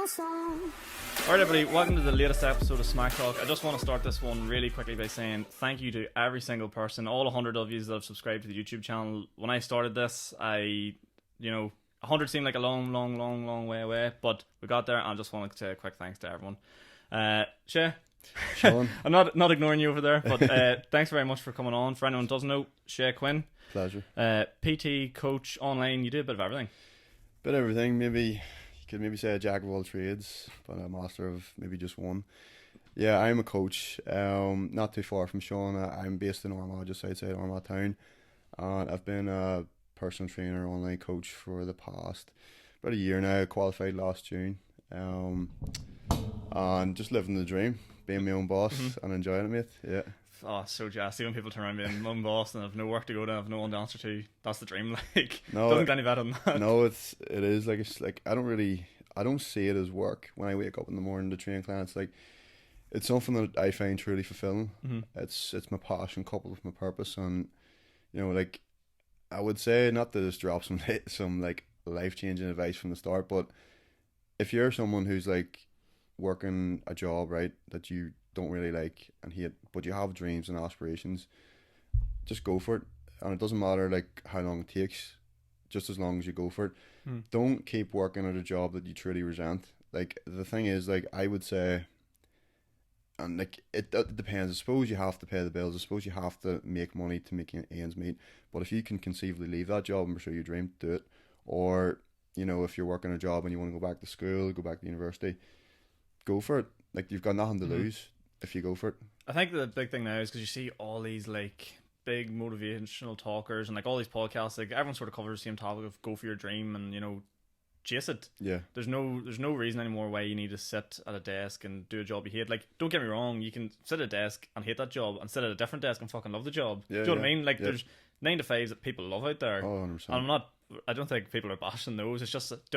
Alright everybody, welcome to the latest episode of Smac Talk. I just want to start this one really quickly by saying thank you to every single person, all 100 of you that have subscribed to the YouTube channel. When I started this, 100 seemed like a long way away, but we got there, and I just want to say a quick thanks to everyone. Shay, Sean. I'm not ignoring you over there, but thanks very much for coming on. For anyone who doesn't know, Shay Quinn. Pleasure. PT, coach, online, you do a bit of everything. Bit of everything, maybe. You could maybe say a jack of all trades, but a master of maybe just one. Yeah, I'm a coach, not too far from Sean. I'm based in Armagh, just outside Armagh town. And I've been a personal trainer, online coach for the past about a year now. Qualified last June. And just living the dream, being my own boss and enjoying it, mate. Yeah. Oh, so jazzy when people turn around being mum boss and have no work to go to, have no one to answer to. That's the dream. Like, no, doesn't get any better than that. No, it is like, it's like I don't see it as work when I wake up in the morning to train clients. Like, it's something that I find truly fulfilling. It's my passion coupled with my purpose, and like I would say, not to just drop some like life changing advice from the start, but if you're someone who's like working a job, right, that you don't really like and hate, but you have dreams and aspirations, just go for it. And it doesn't matter like how long it takes, just as long as you go for it. Don't keep working at a job that you truly resent. Like, the thing is, like, I would say, and like it depends. I suppose you have to pay the bills, I suppose you have to make money to make ends meet, but if you can conceivably leave that job and pursue your dream, do it. Or if you're working a job and you want to go back to school, go back to university, go for it. Like, you've got nothing to lose if you go for it. I think the big thing now is because you see all these like big motivational talkers and like all these podcasts, like everyone sort of covers the same topic of go for your dream and chase it. Yeah. There's no reason anymore why you need to sit at a desk and do a job you hate. Like, don't get me wrong, you can sit at a desk and hate that job and sit at a different desk and fucking love the job. Yeah, do you know what I mean? Like, there's 9 to 5s that people love out there. Oh, 100%. And I don't think people are bashing those. It's just that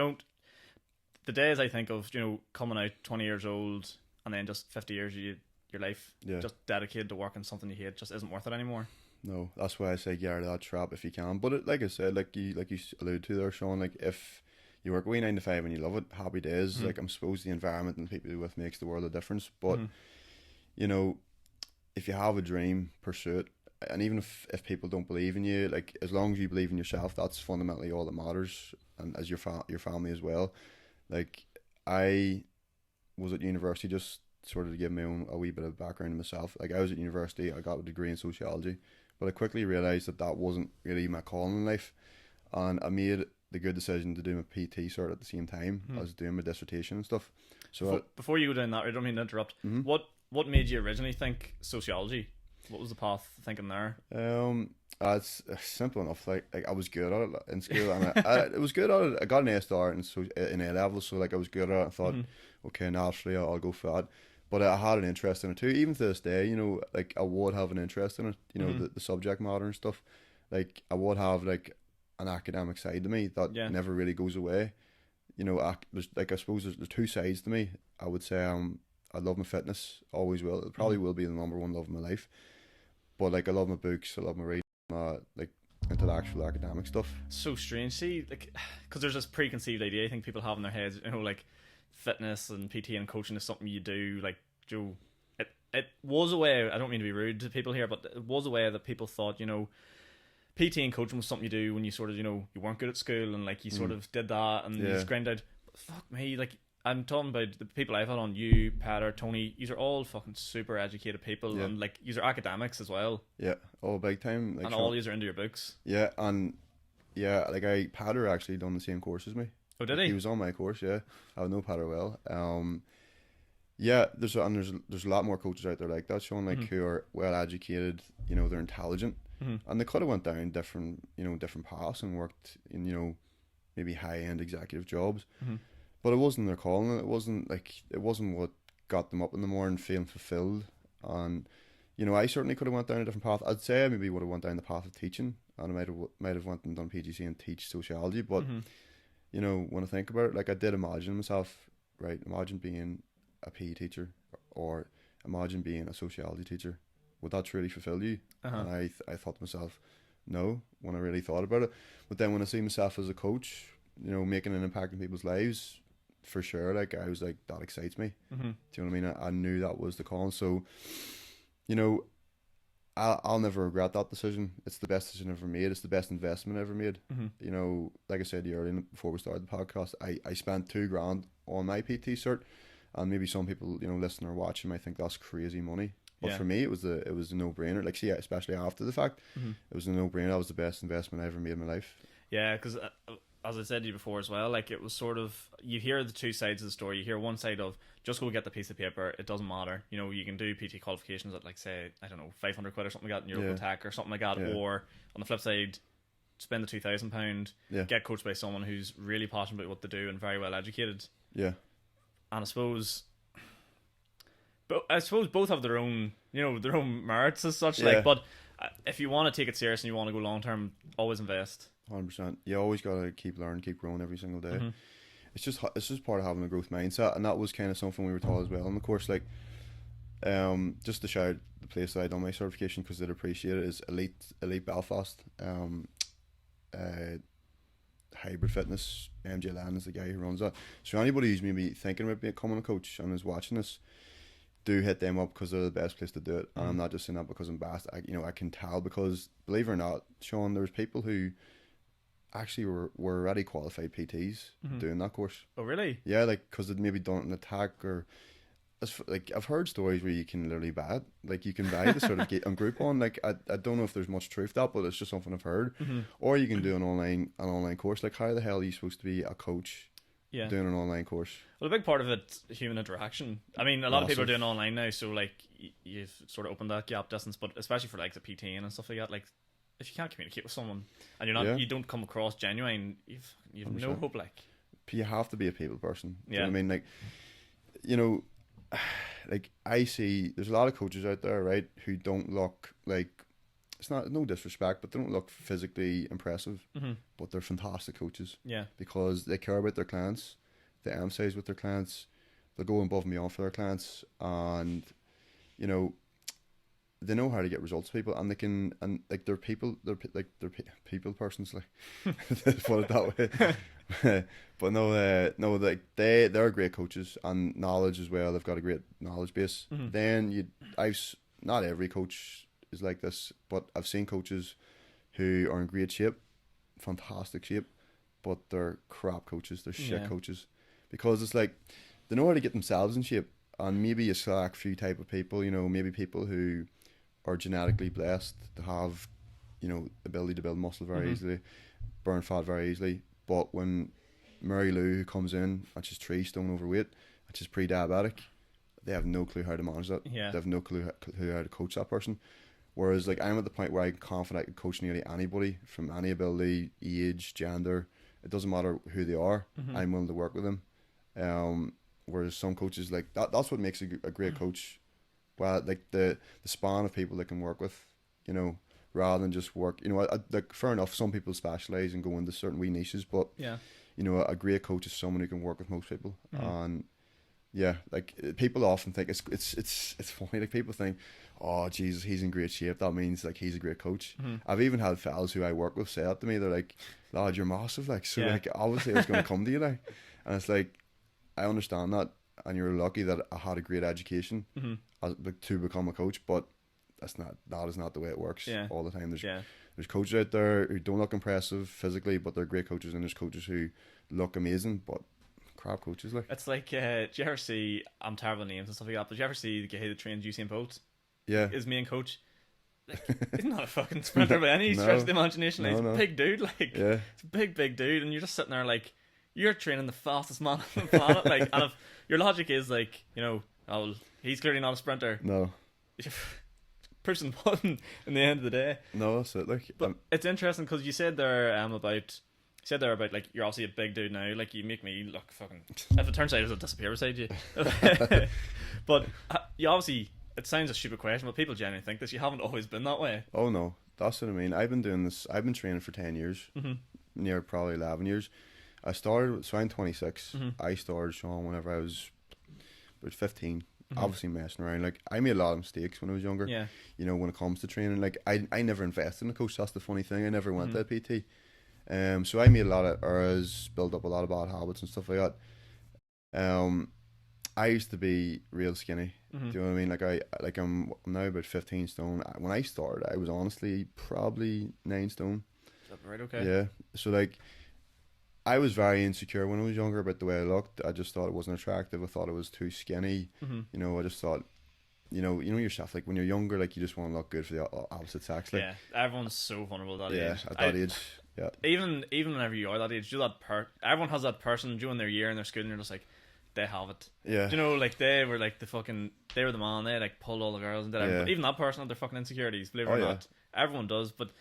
the days I think of, coming out 20 years old and then just 50 years of your life just dedicated to working something you hate just isn't worth it anymore. No, that's why I say get out of that trap if you can. But like I said, like you alluded to there, Sean, like if you work away 9 to 5 and you love it, happy days. Like, I'm supposed the environment and the people you're with makes the world of difference. But if you have a dream, pursue it. And even if people don't believe in you, like, as long as you believe in yourself, that's fundamentally all that matters. And as your family as well. Like, I was at university, just sort of to give a wee bit of background to myself. Like, I was at university, I got a degree in sociology, but I quickly realised that wasn't really my calling in life. And I made the good decision to do my PT cert at the same time as doing my dissertation and stuff. So before you go down that, I don't mean to interrupt. What made you originally think sociology? What was the path thinking there? It's simple enough. Like I was good at it in school, and it was good at it. I got an A star in A level, so like I was good at it. I thought, okay, naturally I'll go for that. But I had an interest in it too. Even to this day, like I would have an interest in it. The subject matter and stuff. Like, I would have like an academic side to me that never really goes away. There's, like, I suppose there's 2 sides to me. I would say I love my fitness, always will. It probably will be the number one love of my life. But like, I love my books, I love my reading, like intellectual academic stuff. So strange, see, like, because there's this preconceived idea I think people have in their heads, like fitness and PT and coaching is something you do. Like, Joe, it was a way. I don't mean to be rude to people here, but it was a way that people thought, PT and coaching was something you do when you sort of, you weren't good at school and like you sort of did that and you just grind out. But fuck me, like, I'm talking about the people I've had on, you, Peter, Tony, these are all fucking super educated people and like, these are academics as well. Yeah, all big time. Like, and all these are into your books. Yeah, and like Peter actually done the same course as me. Oh, did he? He was on my course, yeah. I know Peter well. Yeah, there's a lot more coaches out there like that, Sean, like who are well educated, they're intelligent. And they could have went down different paths and worked in, maybe high-end executive jobs. But it wasn't their calling. It wasn't what got them up in the morning feeling fulfilled. And, I certainly could have went down a different path. I'd say I maybe would have went down the path of teaching, and I might have went and done PGC and teach sociology. But, when I think about it, like, I did imagine myself, right, imagine being a PE teacher or imagine being a sociology teacher. Would that truly fulfill you? And I thought to myself, no, when I really thought about it. But then when I see myself as a coach, making an impact in people's lives, for sure. Like I was like, that excites me. Mm-hmm. Do you know what I mean? I knew that was the call. So, you know, I'll never regret that decision. It's the best decision I ever made. It's the best investment I ever made. Mm-hmm. You know, like I said to you earlier before we started the podcast, I spent $2,000 on my PT cert, and maybe some people, you know, listening or watching might think that's crazy money. But for me, it was a no brainer. Like, see, especially after the fact, it was a no brainer. That was the best investment I ever made in my life. Yeah, because as I said to you before as well, like it was sort of, you hear the two sides of the story. You hear one side of just go get the piece of paper, it doesn't matter. You know, you can do PT qualifications at like, say, I don't know, 500 quid or something like that in your local tech or something like that. Or on the flip side, spend the £2,000, get coached by someone who's really passionate about what they do and very well educated. Yeah. And I suppose both have their own, you know, their own merits as such. Like, but if you want to take it serious and you want to go long term, always invest. 100%. You always gotta keep learning, keep growing every single day. It's just part of having a growth mindset, and that was kind of something we were taught as well in the course. Like, just to shout the place that I done my certification because they'd appreciate it is Elite Belfast. Hybrid Fitness. MJ Land is the guy who runs that. So anybody who's maybe thinking about becoming a coach and is watching this, do hit them up because they're the best place to do it. And I'm not just saying that because I'm biased. I can tell because, believe it or not, Sean, there's people who actually were already qualified PTs doing that course. Oh, really? Yeah, like because they'd maybe done it in attack or like I've heard stories where you can literally buy it. Like you can buy the certificate on Groupon. Like I don't know if there's much truth to that, but it's just something I've heard. Or you can do an online course. Like how the hell are you supposed to be a coach doing an online course? Well, a big part of it, human interaction. I mean, a lot of people are doing online now, so like you've sort of opened that gap distance. But especially for like the PT and stuff like that, like if you can't communicate with someone and you don't come across genuine, you've no hope. Like you have to be a people person. Yeah, you know what I mean, like you know. Like I see there's a lot of coaches out there, right, who don't look like, it's not no disrespect, but they don't look physically impressive, but they're fantastic coaches. Yeah, because they care about their clients, they emphasize with their clients, they go above and beyond for their clients, and you know they know how to get results to people, and they can, and like they're people persons, like put it that way. But no, like they're great coaches and knowledge as well. They've got a great knowledge base. Then not every coach is like this, but I've seen coaches who are in great shape, fantastic shape, but they're crap coaches. They're shit coaches because it's like they know how to get themselves in shape, and maybe a select few type of people. You know, maybe people who are genetically blessed to have, you know, ability to build muscle very easily, burn fat very easily. But when Mary Lou, who comes in and she's 3 stone overweight and she's pre-diabetic, they have no clue how to manage that. Yeah. They have no clue how to coach that person. Whereas like I'm at the point where I'm confident I can coach nearly anybody from any ability, age, gender. It doesn't matter who they are. I'm willing to work with them. Whereas some coaches, like that's what makes a great coach. Well, like the span of people they can work with, you know, rather than just work, you know, like fair enough, some people specialise and go into certain wee niches, but you know, a great coach is someone who can work with most people. And yeah, like people often think it's funny, like people think, oh Jesus, he's in great shape, that means like he's a great coach. I've even had fellas who I work with say that to me, they're like, lad, you're massive, like, so like obviously I was going to come to you, like, and it's like, I understand that, and you're lucky that I had a great education to become a coach, but that is not the way it works all the time. There's coaches out there who don't look impressive physically, but they're great coaches, and there's coaches who look amazing, but crap coaches. Like, it's like, do you ever see, I'm terrible at names and stuff like that, but do you ever see the guy that trains Usain Bolt? Yeah. His main coach? Like, he's not a fucking sprinter by any stretch of the imagination. Like, he's a big dude, like, it's a big dude, and you're just sitting there like, you're training the fastest man on the planet, like, and if your logic is like, you know, oh, he's clearly not a sprinter. No. Person won in the end of the day. No, that's it. Like, but it's interesting because you said there about like, you're obviously a big dude now. Like, you make me look fucking. If it turns out I'll disappear beside you. But you obviously, it sounds a stupid question, but people genuinely think this. You haven't always been that way. Oh no, that's what I mean. I've been doing this. I've been training for 10 years, near probably 11 years. I started. So I'm 26. I started, Sean, whenever I was about 15. Obviously messing around. Like, I made a lot of mistakes when I was younger. Yeah. You know, when it comes to training, like I never invested in a coach. That's the funny thing. I never went to a PT. So I made a lot of errors, built up a lot of bad habits and stuff like that. I used to be real skinny. Mm-hmm. Do you know what I mean? I'm now about 15 stone. When I started, I was honestly probably 9 stone. Right, okay. Yeah. So like, I was very insecure when I was younger about the way I looked. I just thought it wasn't attractive. I thought it was too skinny. Mm-hmm. You know, I just thought, you know yourself. Like when you're younger, like you just want to look good for the opposite sex. Like, Yeah, everyone's so vulnerable at that yeah, age. at that age. Yeah. Even whenever you are that age, do that everyone has that person during their year in their school, and you're just like, they have it. Yeah. Do you know, like they were like they were the man. They like pulled all the girls and did everything. Yeah. Even that person had their fucking insecurities. Believe it or not, everyone does. But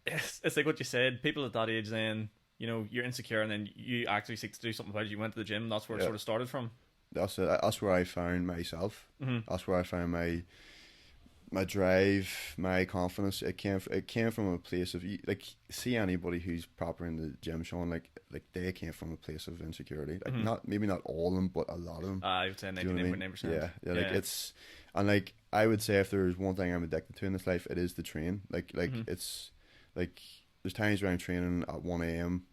it's like what you said. People at that age, then you're insecure, and then you actually seek to do something about it. You went to the gym. That's where it sort of started from. That's it. That's where I found myself. Mm-hmm. That's where I found my drive, my confidence. It came from a place of like, see anybody who's proper in the gym, Sean, like they came from a place of insecurity. Like maybe not all of them, but a lot of them. I would say 99.9%. Yeah, like it's, and like I would say if there's one thing I'm addicted to in this life, it is to train. Like it's like there's times where I'm training at 1 a.m.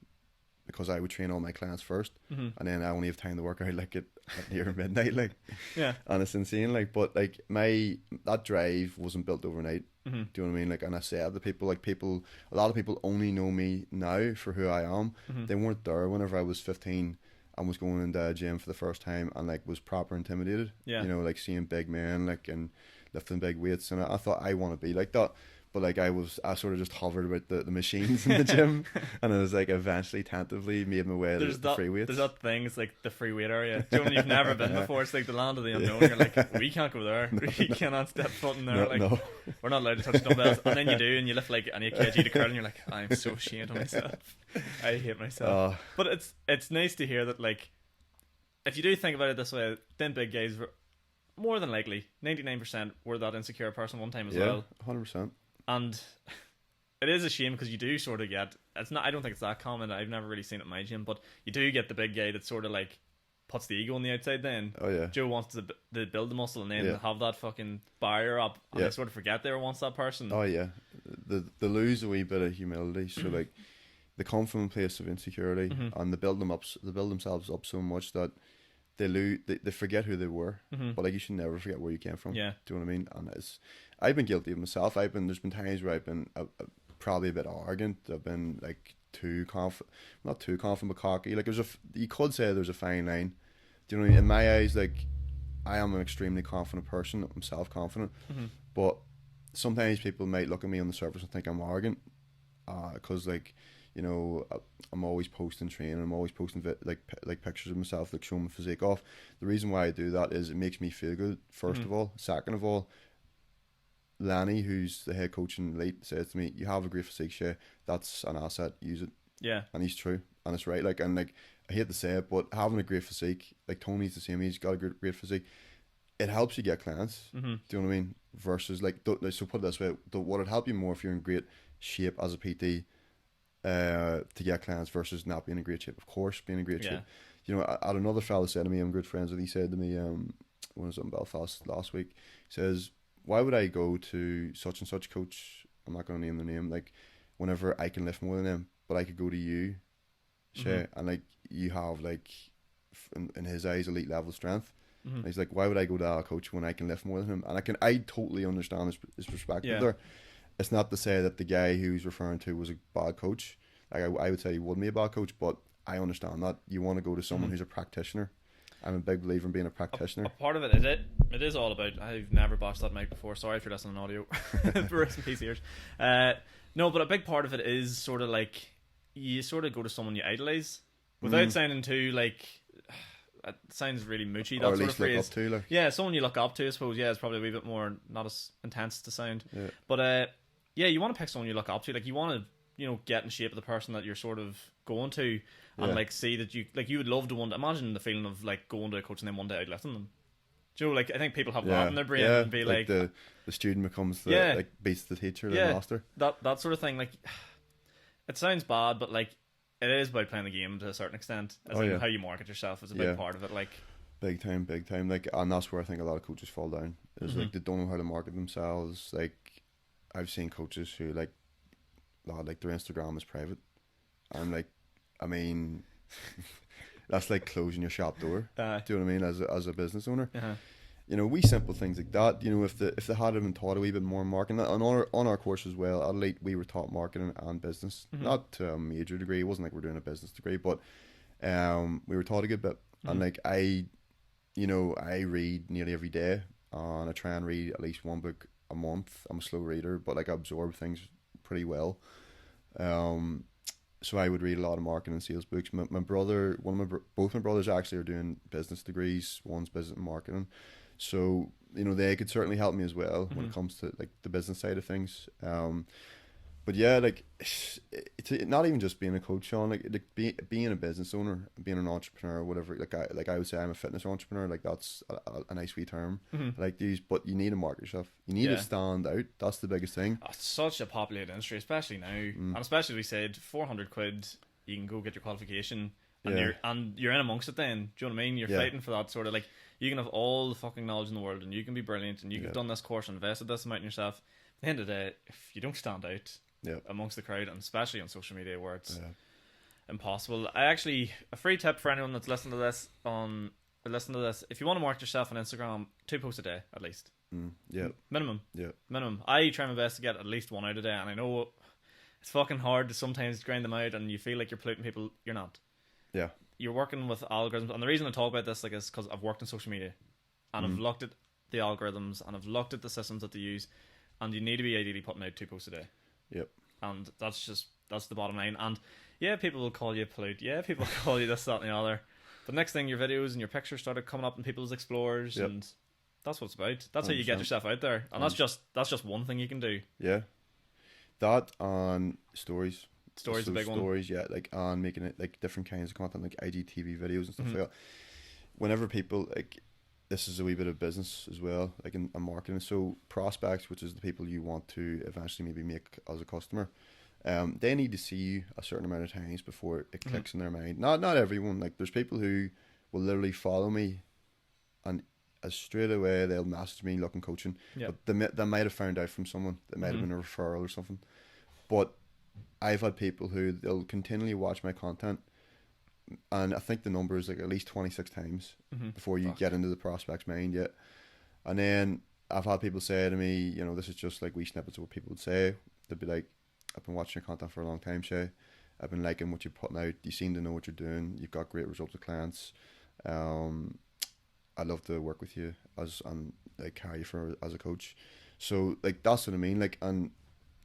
because I would train all my clients first, and then I only have time to work out like at near midnight, like, yeah, and it's insane, like, but like that drive wasn't built overnight. Do you know what I mean? Like, and I said to people, a lot of people only know me now for who I am. They weren't there whenever I was 15 and was going into a gym for the first time and like was proper intimidated. Yeah, like seeing big men like and lifting big weights, and I thought I want to be like that. But like I sort of just hovered about the machines in the gym, and I was like eventually tentatively made my way to the free weights. There's that thing, it's like the free weight area. Do you know when you've never been before? It's like the land of the unknown. You're like, we can't go there. We cannot step foot in there. We're not allowed to touch dumbbells. And then you do, and you lift like an 8 kg to curl, and you're like, I'm so ashamed of myself. I hate myself. But it's nice to hear that, like, if you do think about it this way, then big guys were more than likely 99% were that insecure person one time as well. 100%. And it is a shame because you do sort of get, it's not, I don't think it's that common. I've never really seen it in my gym, but you do get the big guy that sort of like puts the ego on the outside then. Oh yeah. Joe wants to build the muscle and then have that fucking barrier up, and they sort of forget they were once that person. Oh yeah. They lose a wee bit of humility, so like they come from a place of insecurity and they build themselves up so much that they forget who they were. But like, you should never forget where you came from. Yeah. Do you know what I mean? And I've been guilty of myself. There's been times where I've been probably a bit arrogant. I've been like not too confident, but cocky. Like you could say there's a fine line. Do you know what I mean? In my eyes, like, I am an extremely confident person. I'm self-confident, but sometimes people might look at me on the surface and think I'm arrogant, because like, I'm always posting training. I'm always posting like pictures of myself, like showing my physique off. The reason why I do that is it makes me feel good. First of all, second of all, Lanny, who's the head coach in Elite, says to me, "You have a great physique, Shay. That's an asset. Use it." Yeah, and he's true, and it's right. Like, and like, I hate to say it, but having a great physique, like Tony's the same. He's got a great physique. It helps you get clients. Do you know what I mean? Versus like, so put it this way: would it help you more if you're in great shape as a PT to get clients versus not being in great shape? Of course, being in great shape. I had another fella said to me, I'm good friends with. He said to me, when I was in Belfast last week, he says, "Why would I go to such and such coach? I'm not going to name their name. Like, whenever I can lift more than them, but I could go to you, Shay, and like you have like in his eyes elite level strength." And he's like, "Why would I go to that coach when I can lift more than him?" And I totally understand his perspective there. It's not to say that the guy he was referring to was a bad coach. Like, I would say he wouldn't be a bad coach, but I understand that you want to go to someone who's a practitioner. I'm a big believer in being a practitioner. A part of it is it is all about. I've never bashed that mic before. Sorry for listening on audio. Rest in peace, ears. No, but a big part of it is sort of like you sort of go to someone you idolize without sounding too like. It sounds really moochy. That sort of phrase. Look up to, like. Yeah, someone you look up to, I suppose. Yeah, it's probably a wee bit more not as intense to sound. Yeah. But you want to pick someone you look up to. Like, you want to, get in shape of the person that you're sort of going to, and like see that you would love to imagine the feeling of like going to a coach and then one day outlifting them. Do you know, like, I think people have that in their brain and be like the student becomes the beats the teacher, the master. That sort of thing. Like, it sounds bad, but like, it is about playing the game to a certain extent. How you market yourself is a big part of it. Like, big time. Like, and that's where I think a lot of coaches fall down. Is like they don't know how to market themselves. Like, I've seen coaches who like their Instagram is private. I'm like, I mean, That's like closing your shop door. Do you know what I mean? As a business owner, you know, wee simple things like that. You know, if they had been taught a wee bit more marketing on our course as well, at Elite we were taught marketing and business, not to a major degree. It wasn't like we're doing a business degree, but we were taught a good bit. And like I read nearly every day, and I try and read at least one book a month. I'm a slow reader, but like I absorb things pretty well. So I would read a lot of marketing and sales books. My brother, both my brothers actually are doing business degrees. One's business and marketing, so you know they could certainly help me as well when it comes to like the business side of things. But yeah, like it's not even just being a coach, Sean. Like being a business owner, being an entrepreneur, whatever. Like I would say, I'm a fitness entrepreneur. Like that's a nice wee term. Like these, but you need to market yourself. You need to stand out. That's the biggest thing. It's such a populated industry, especially now, and especially as we said, £400 you can go get your qualification, and you're in amongst it. Then do you know what I mean? You're fighting for that sort of like you can have all the fucking knowledge in the world, and you can be brilliant, and you have done this course and invested this amount in yourself. At the end of the day, if you don't stand out amongst the crowd, and especially on social media where it's impossible. A free tip for anyone that's listening to this if you want to market yourself on Instagram, 2 posts a day at least. Minimum. I try my best to get at least 1 out a day, and I know it's fucking hard to sometimes grind them out and you feel like you're polluting people. You're not. You're working with algorithms, and the reason I talk about this is because I've worked in social media and I've looked at the algorithms and I've looked at the systems that they use, and you need to be ideally putting out 2 posts a day. And that's the bottom line. And people will call you pollute. People will call you this, that, and the other. But next thing, your videos and your pictures started coming up in people's explorers, and that's what it's about. That's 100%. How you get yourself out there. And that's just one thing you can do. That and stories. Stories a big one. Stories, like and making it like different kinds of content, like IGTV videos and stuff like that. Whenever people like. This is a wee bit of business as well, like in marketing. So prospects, which is the people you want to eventually maybe make as a customer, they need to see you a certain amount of times before it clicks in their mind. Not everyone. Like there's people who will literally follow me, and straight away they'll message me looking coaching. But they might have found out from someone. That might have been a referral or something. But I've had people who they'll continually watch my content. And I think the number is like at least 26 times before you get into the prospect's mind yet. And then I've had people say to me, you know, this is just like wee snippets of what people would say. They'd be like, I've been watching your content for a long time, Shay. I've been liking what you're putting out. You seem to know what you're doing. You've got great results with clients. I'd love to work with you and like carry you for as a coach. So like that's what I mean. Like, and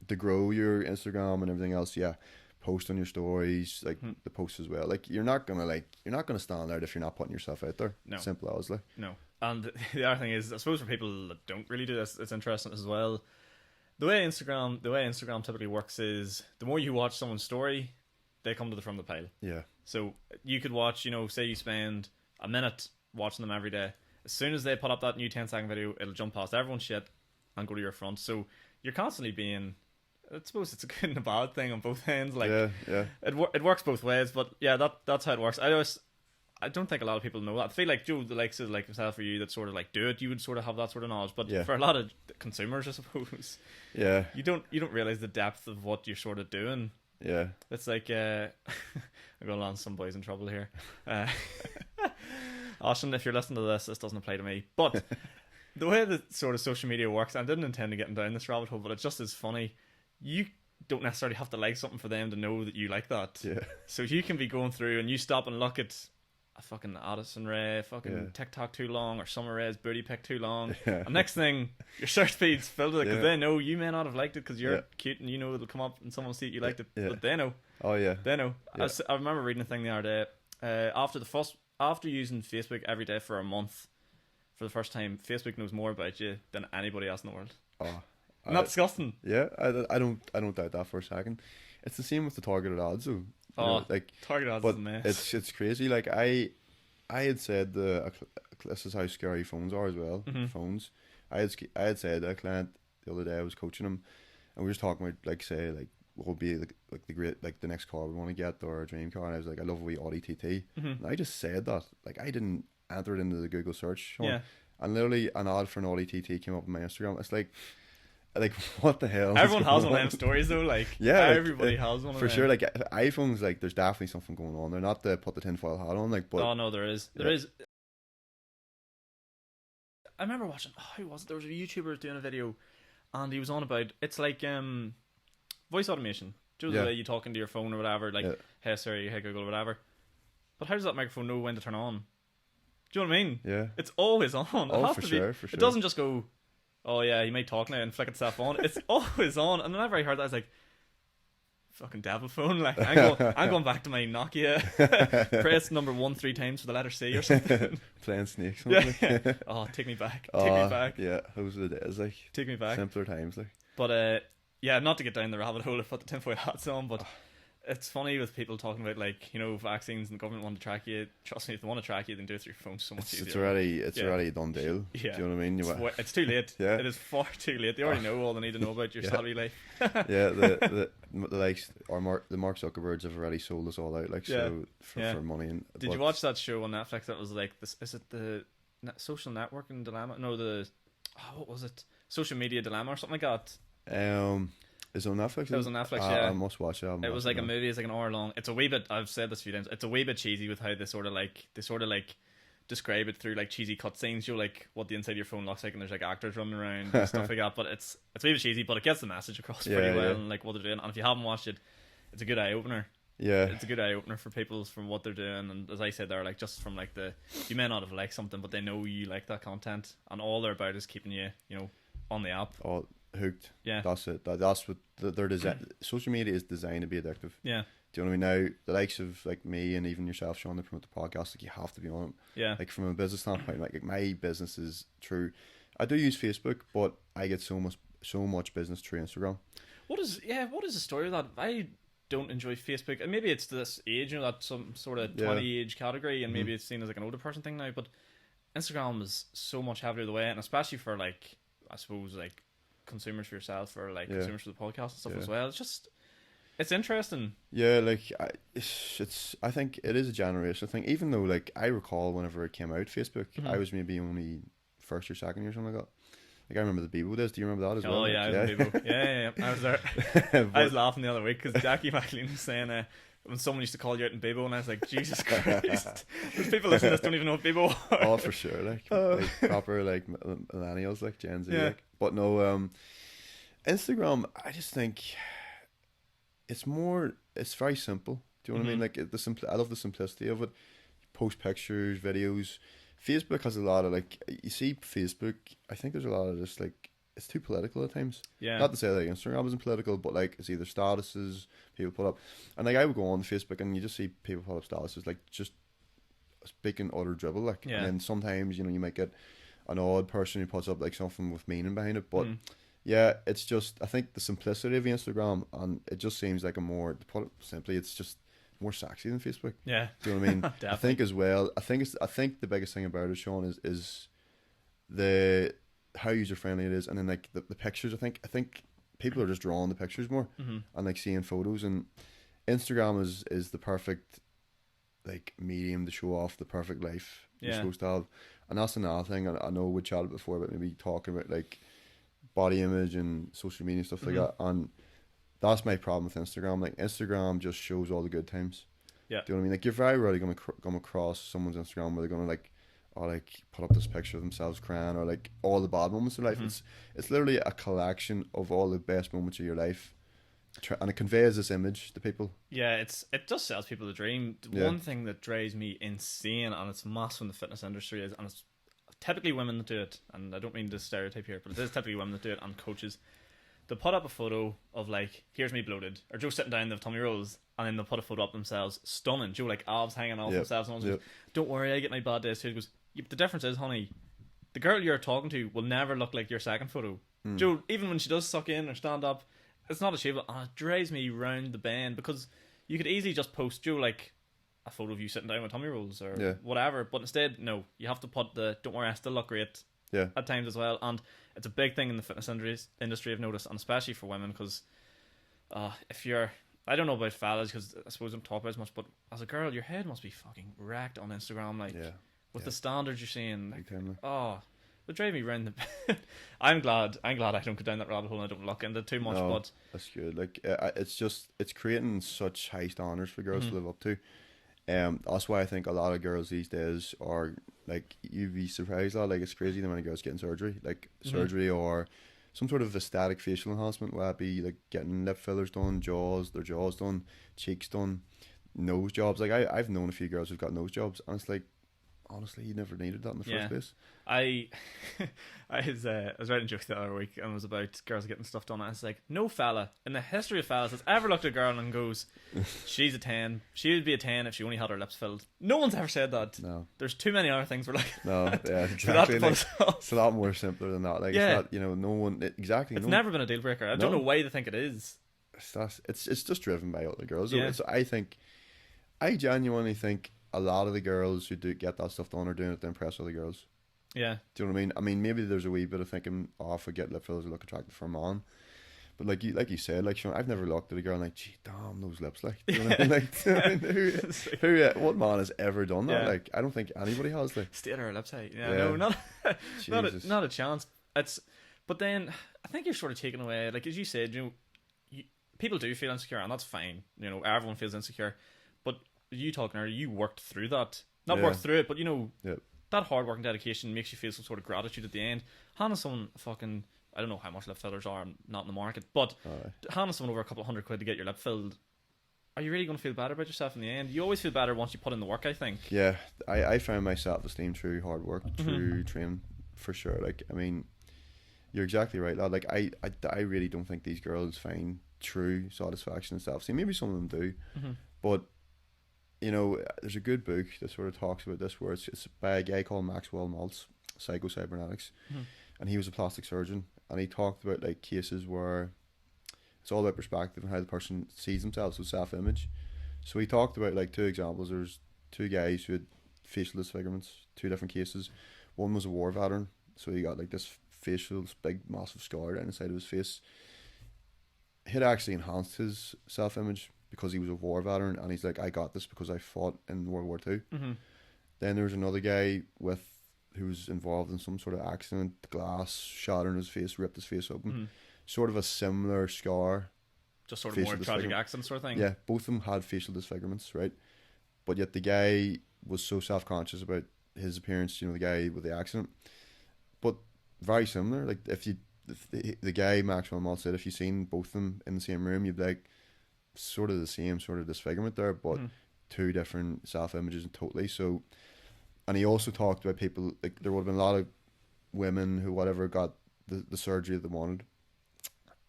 to grow your Instagram and everything else, post on your stories, like the posts as well. Like you're not gonna stand out if you're not putting yourself out there. No. Simple as like. No. And the other thing is, I suppose for people that don't really do this, it's interesting as well. The way Instagram typically works is the more you watch someone's story, they come to the front of the pile. Yeah. So you could watch, say you spend a minute watching them every day. As soon as they put up that new 10-second video, it'll jump past everyone's shit and go to your front. So you're constantly being, I suppose it's a good and a bad thing on both ends. Like, it works both ways, but that's how it works. I don't think a lot of people know that. I feel like Joe, the likes of like myself or you that sort of like do it, you would sort of have that sort of knowledge. But for a lot of consumers, I suppose, you don't realize the depth of what you're sort of doing. Yeah, it's like I'm going to land some boys in trouble here. Austin, if you're listening to this doesn't apply to me. But the way that sort of social media works, I didn't intend to get down this rabbit hole, but it just is funny. You don't necessarily have to like something for them to know that you like that. Yeah. So you can be going through and you stop and look at a fucking Addison Rae fucking TikTok too long, or Summer Rae's booty pic too long. Yeah. And next thing, your search feed's filled with it because they know you may not have liked it because you're cute and it'll come up and someone will see you liked it. But they know. Oh yeah. They know. Yeah. I remember reading a thing the other day. After using Facebook every day for a month, for the first time, Facebook knows more about you than anybody else in the world. Oh. Isn't that disgusting? Yeah, I don't doubt that for a second. It's the same with the targeted ads though. Like targeted ads is a mess. It's crazy. Like I had said this is how scary phones are as well. Phones. I had said to a client the other day, I was coaching him, and we were just talking about what would be the next car we want to get, or a dream car, and I was like, I love a wee Audi TT. And I just said that. Like I didn't enter it into the Google search. And literally an ad for an Audi TT came up on my Instagram. It's like, like what the hell? Everyone has one of them stories though. Like yeah, like, everybody has one of for them. sure. Like iPhones, like there's definitely something going on. They're not to put the tinfoil hat on. Like, but oh no, there is. There is. I remember watching. Oh, who was it? There was a YouTuber doing a video, and he was on about it's like voice automation. Just the way you talk into your phone or whatever. Like, hey Siri, hey Google, or whatever. But how does that microphone know when to turn on? Do you know what I mean? Yeah. It's always on. Oh, for sure, for sure. It doesn't just go, oh yeah, you might talk now and flick itself on. It's always on. And whenever I heard that, I was like, fucking devil phone. Like, I'm going back to my Nokia. Press number 1 3 times for the letter C or something. Playing snakes. Yeah. Oh, take me back. Take me back. Yeah, those are the days. Like, take me back. Simpler times. Like, but yeah, not to get down the rabbit hole of put the tinfoil hats on, but it's funny with people talking about, like, you know, vaccines and the government want to track you. Trust me, if they want to track you, then do it through your phone so much easier. It's already a done deal. Yeah. Do you know what I mean? It's too late. Yeah. It is far too late. They already know all they need to know about your salary life. Yeah, the likes the Mark Zuckerbergs have already sold us all out, like, so for money. And did you watch that show on Netflix that was like this? Is it the social networking dilemma? No, what was it? Social media dilemma or something like that. Is it on Netflix? It was on Netflix, yeah. I must watch it. It was like a movie. It's like an hour long. It's a wee bit. I've said this a few times. It's a wee bit cheesy with how they sort of like describe it through like cheesy cutscenes. You know, like what the inside of your phone looks like, and there's like actors running around and stuff like that. But it's a wee bit cheesy, but it gets the message across pretty well and like what they're doing. And if you haven't watched it, it's a good eye opener. Yeah, it's a good eye opener for people from what they're doing. And as I said, they're like just from like you may not have liked something, but they know you like that content, and all they're about is keeping you, you know, on the app. Oh, hooked. Yeah, that's it. That's what their design. Social media is designed to be addictive. Yeah. Do you know what I mean? Now, the likes of like me and even yourself, Sean, that promote the podcast, like, you have to be on it. Yeah. Like, from a business standpoint, like my business is true. I do use Facebook, but I get so much business through Instagram. What is the story of that? I don't enjoy Facebook, and maybe it's this age, you know, that some sort of 20 age category, and maybe it's seen as like an older person thing now. But Instagram is so much heavier the way, and especially for like, I suppose, like consumers for yourself, or like consumers for the podcast and stuff as well. It's interesting. Yeah, like I think it is a generational thing. Even though, like, I recall whenever it came out, Facebook, I was maybe only first or second year, something like that. Like, I remember the Bebo days. Do you remember that as well? Oh yeah, like, I was Bebo. Yeah, I was there. I was laughing the other week because Jackie McAleavey was saying when someone used to call you out in Bebo, and I was like, Jesus Christ, there's people listening to this don't even know what Bebo are. Oh, for sure, like proper like millennials, like Gen Z. Like. But no, Instagram, I just think it's very simple. Do you know what I mean? Like, I love the simplicity of it. Post pictures, videos. Facebook has a lot of, like, you see Facebook, I think there's a lot of just, like, it's too political at times. Yeah. Not to say that Instagram isn't political, but, like, it's either statuses people put up. And, like, I would go on Facebook and you just see people put up statuses, like, just speaking utter dribble, like. Yeah. And then sometimes, you know, you might get an odd person who puts up, like, something with meaning behind it. But, yeah, it's just, I think the simplicity of Instagram, and it just seems like to put it simply, it's just more sexy than Facebook. Yeah. Do you know what I mean? I think as well, I think the biggest thing about it, Sean, is the how user friendly it is, and then like the pictures. I think people are just drawing the pictures more and like seeing photos, and Instagram is the perfect like medium to show off the perfect life you're supposed to have. And that's another thing. I know we chatted before about maybe talking about like body image and social media and stuff like that, and that's my problem with Instagram. Like, Instagram just shows all the good times. Yeah. Do you know what I mean? Like, you're very rarely going to come across someone's Instagram where they're going to like put up this picture of themselves crying, or like all the bad moments of life. It's literally a collection of all the best moments of your life, and it conveys this image to people. Yeah, it just sells people the dream. One thing that drives me insane, and it's massive in the fitness industry, is, and it's typically women that do it, and I don't mean to stereotype here, but it is typically women that do it, and coaches. They'll put up a photo of like, here's me bloated, or Joe sitting down, they've tummy rolls, and then they'll put a photo up themselves, stunning, Joe, like abs hanging off themselves, and goes, don't worry, I get my bad days too. He goes, but the difference is, honey, the girl you're talking to will never look like your second photo. Joe, even when she does suck in or stand up, it's not achievable, and it drives me round the bend, because you could easily just post, Joe, like a photo of you sitting down with tummy rolls or whatever, but instead, no, you have to put don't worry, I still look great at times as well. And it's a big thing in the fitness industry, I've noticed, and especially for women, because if you're, I don't know about fellas, because I suppose I don't talk about it as much, but as a girl, your head must be fucking wrecked on Instagram, like with the standards you're seeing, like, would drive me round the. I'm glad I don't go down that rabbit hole and I don't look into it too much. No, But that's good. Like it's creating such high standards for girls to live up to. That's why I think a lot of girls these days are like, you'd be surprised that like it's crazy the many girls getting surgery, like surgery or some sort of aesthetic facial enhancement, whether it be like getting lip fillers done, their jaws done, cheeks done, nose jobs. Like I've known a few girls who've got nose jobs, and it's like, honestly, you never needed that in the first place. I was writing a joke the other week, and it was about girls getting stuff done, and it's like, no fella in the history of fellas has ever looked at a girl and goes, she's a 10, she would be a 10 if she only had her lips filled. No one's ever said that. No, there's too many other things we're like, no, yeah, exactly. Like, it's it's a lot more simpler than that. Like, yeah. It's not, no one exactly. It's never been a deal breaker. I don't know why they think it is. It's just driven by other girls. Yeah. So I genuinely think a lot of the girls who do get that stuff done are doing it to impress other girls. Yeah. Do you know what I mean? I mean, maybe there's a wee bit of thinking, if I get lip fillers, I look attractive for a man. But like you said, like Sean, I've never looked at a girl and like, gee, damn those lips, like, do you know what I mean? Like, I mean, what man has ever done that? Yeah. Like, I don't think anybody has. Like, Stay at her lips height. Yeah, no, not not a chance. But then I think you're sort of taking away, like as you said, people do feel insecure, and that's fine. You know, everyone feels insecure. But you talking earlier, you worked through that. Not worked through it, but that hard work and dedication makes you feel some sort of gratitude at the end. Handing someone fucking, I don't know how much lip fillers are, I'm not in the market, but handing someone over a couple of $100 to get your lip filled, are you really going to feel better about yourself in the end? You always feel better once you put in the work, I think. Yeah, I found my self-esteem through hard work, through training, for sure. Like, I mean, you're exactly right, lad. Like, I really don't think these girls find true satisfaction and self-esteem. Maybe some of them do, but there's a good book that sort of talks about this, where it's by a guy called Maxwell Maltz, Psycho-Cybernetics, and he was a plastic surgeon, and he talked about like cases where it's all about perspective and how the person sees themselves, with self-image. So he talked about like two examples. There's two guys who had facial disfigurements, two different cases. One was a war veteran, so he got like this big massive scar down the side of his face. He'd actually enhanced his self-image because he was a war veteran, and he's like, I got this because I fought in World War II. Then there was another guy who was involved in some sort of accident, glass shattered in his face, ripped his face open. Sort of a similar scar. Just sort of more tragic accident sort of thing. Yeah, both of them had facial disfigurements, right? But yet the guy was so self-conscious about his appearance, the guy with the accident. But very similar. Like, if the guy, Maxwell Maltz, said, if you seen both of them in the same room, you'd be like, sort of the same sort of disfigurement there, but two different self-images totally. So, and he also talked about people, like, there would have been a lot of women who got the surgery that they wanted,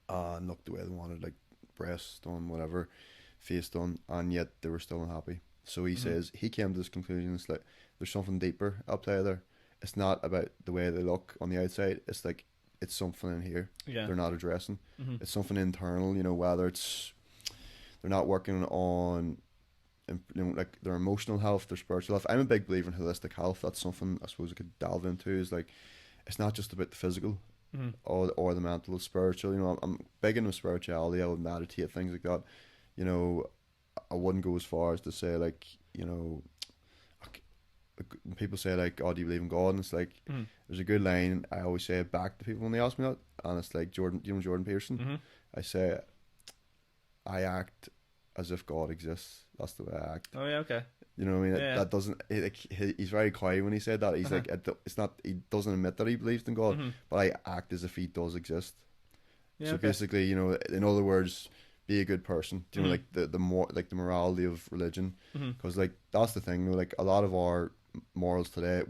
and looked the way they wanted, like breasts done, whatever, face done, and yet they were still unhappy. So he says he came to this conclusion, it's like there's something deeper at play there. It's not about the way they look on the outside, it's like it's something in here they're not addressing. It's something internal, whether it's they're not working on like their emotional health, their spiritual health. I'm a big believer in holistic health. That's something I suppose I could delve into, is like, it's not just about the physical or the mental, spiritual. I'm big into spirituality. I would meditate, things like that. I wouldn't go as far as to say like, people say like, oh, do you believe in God? And it's like, there's a good line I always say it back to people when they ask me that, and it's like Jordan Peterson. I say, I act as if God exists. That's the way I act. Oh yeah, okay. You know what I mean? That doesn't. He's very quiet when he said that. He's like, it's not. He doesn't admit that he believes in God, but I act as if he does exist. Yeah, so basically, in other words, be a good person. Do you know, like the more, like the morality of religion, because like that's the thing. Like a lot of our morals today,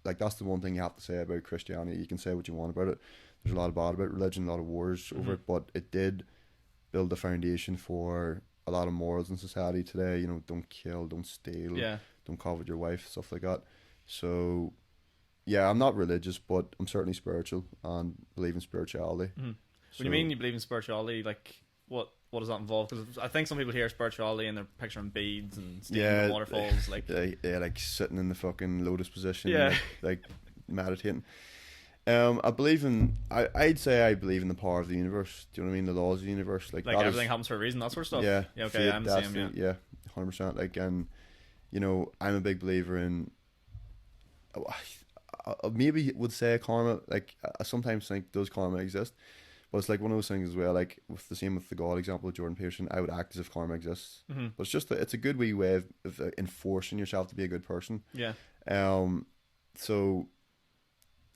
like that's the one thing you have to say about Christianity. You can say what you want about it. There's a lot bad about religion, a lot of wars over it, but it did build the foundation for a lot of morals in society today. Don't kill, don't steal, don't covet your wife, stuff like that. So yeah, I'm not religious, but I'm certainly spiritual and believe in spirituality. When you mean you believe in spirituality, like what does that involve? Because I think some people hear spirituality and they're picturing beads and steaming in waterfalls, like like sitting in the fucking lotus position, like meditating. I believe in. I'd say I believe in the power of the universe. Do you know what I mean? The laws of the universe, like everything happens for a reason. That sort of stuff. Yeah. Okay. Fate, I'm the same. Yeah. 100%. Like, and I'm a big believer in. I maybe would say karma. Like I sometimes think, does karma exist? But it's like one of those things as well. Like with the God example of Jordan Peterson, I would act as if karma exists. Mm-hmm. But it's just it's a good wee way of enforcing yourself to be a good person. Yeah. So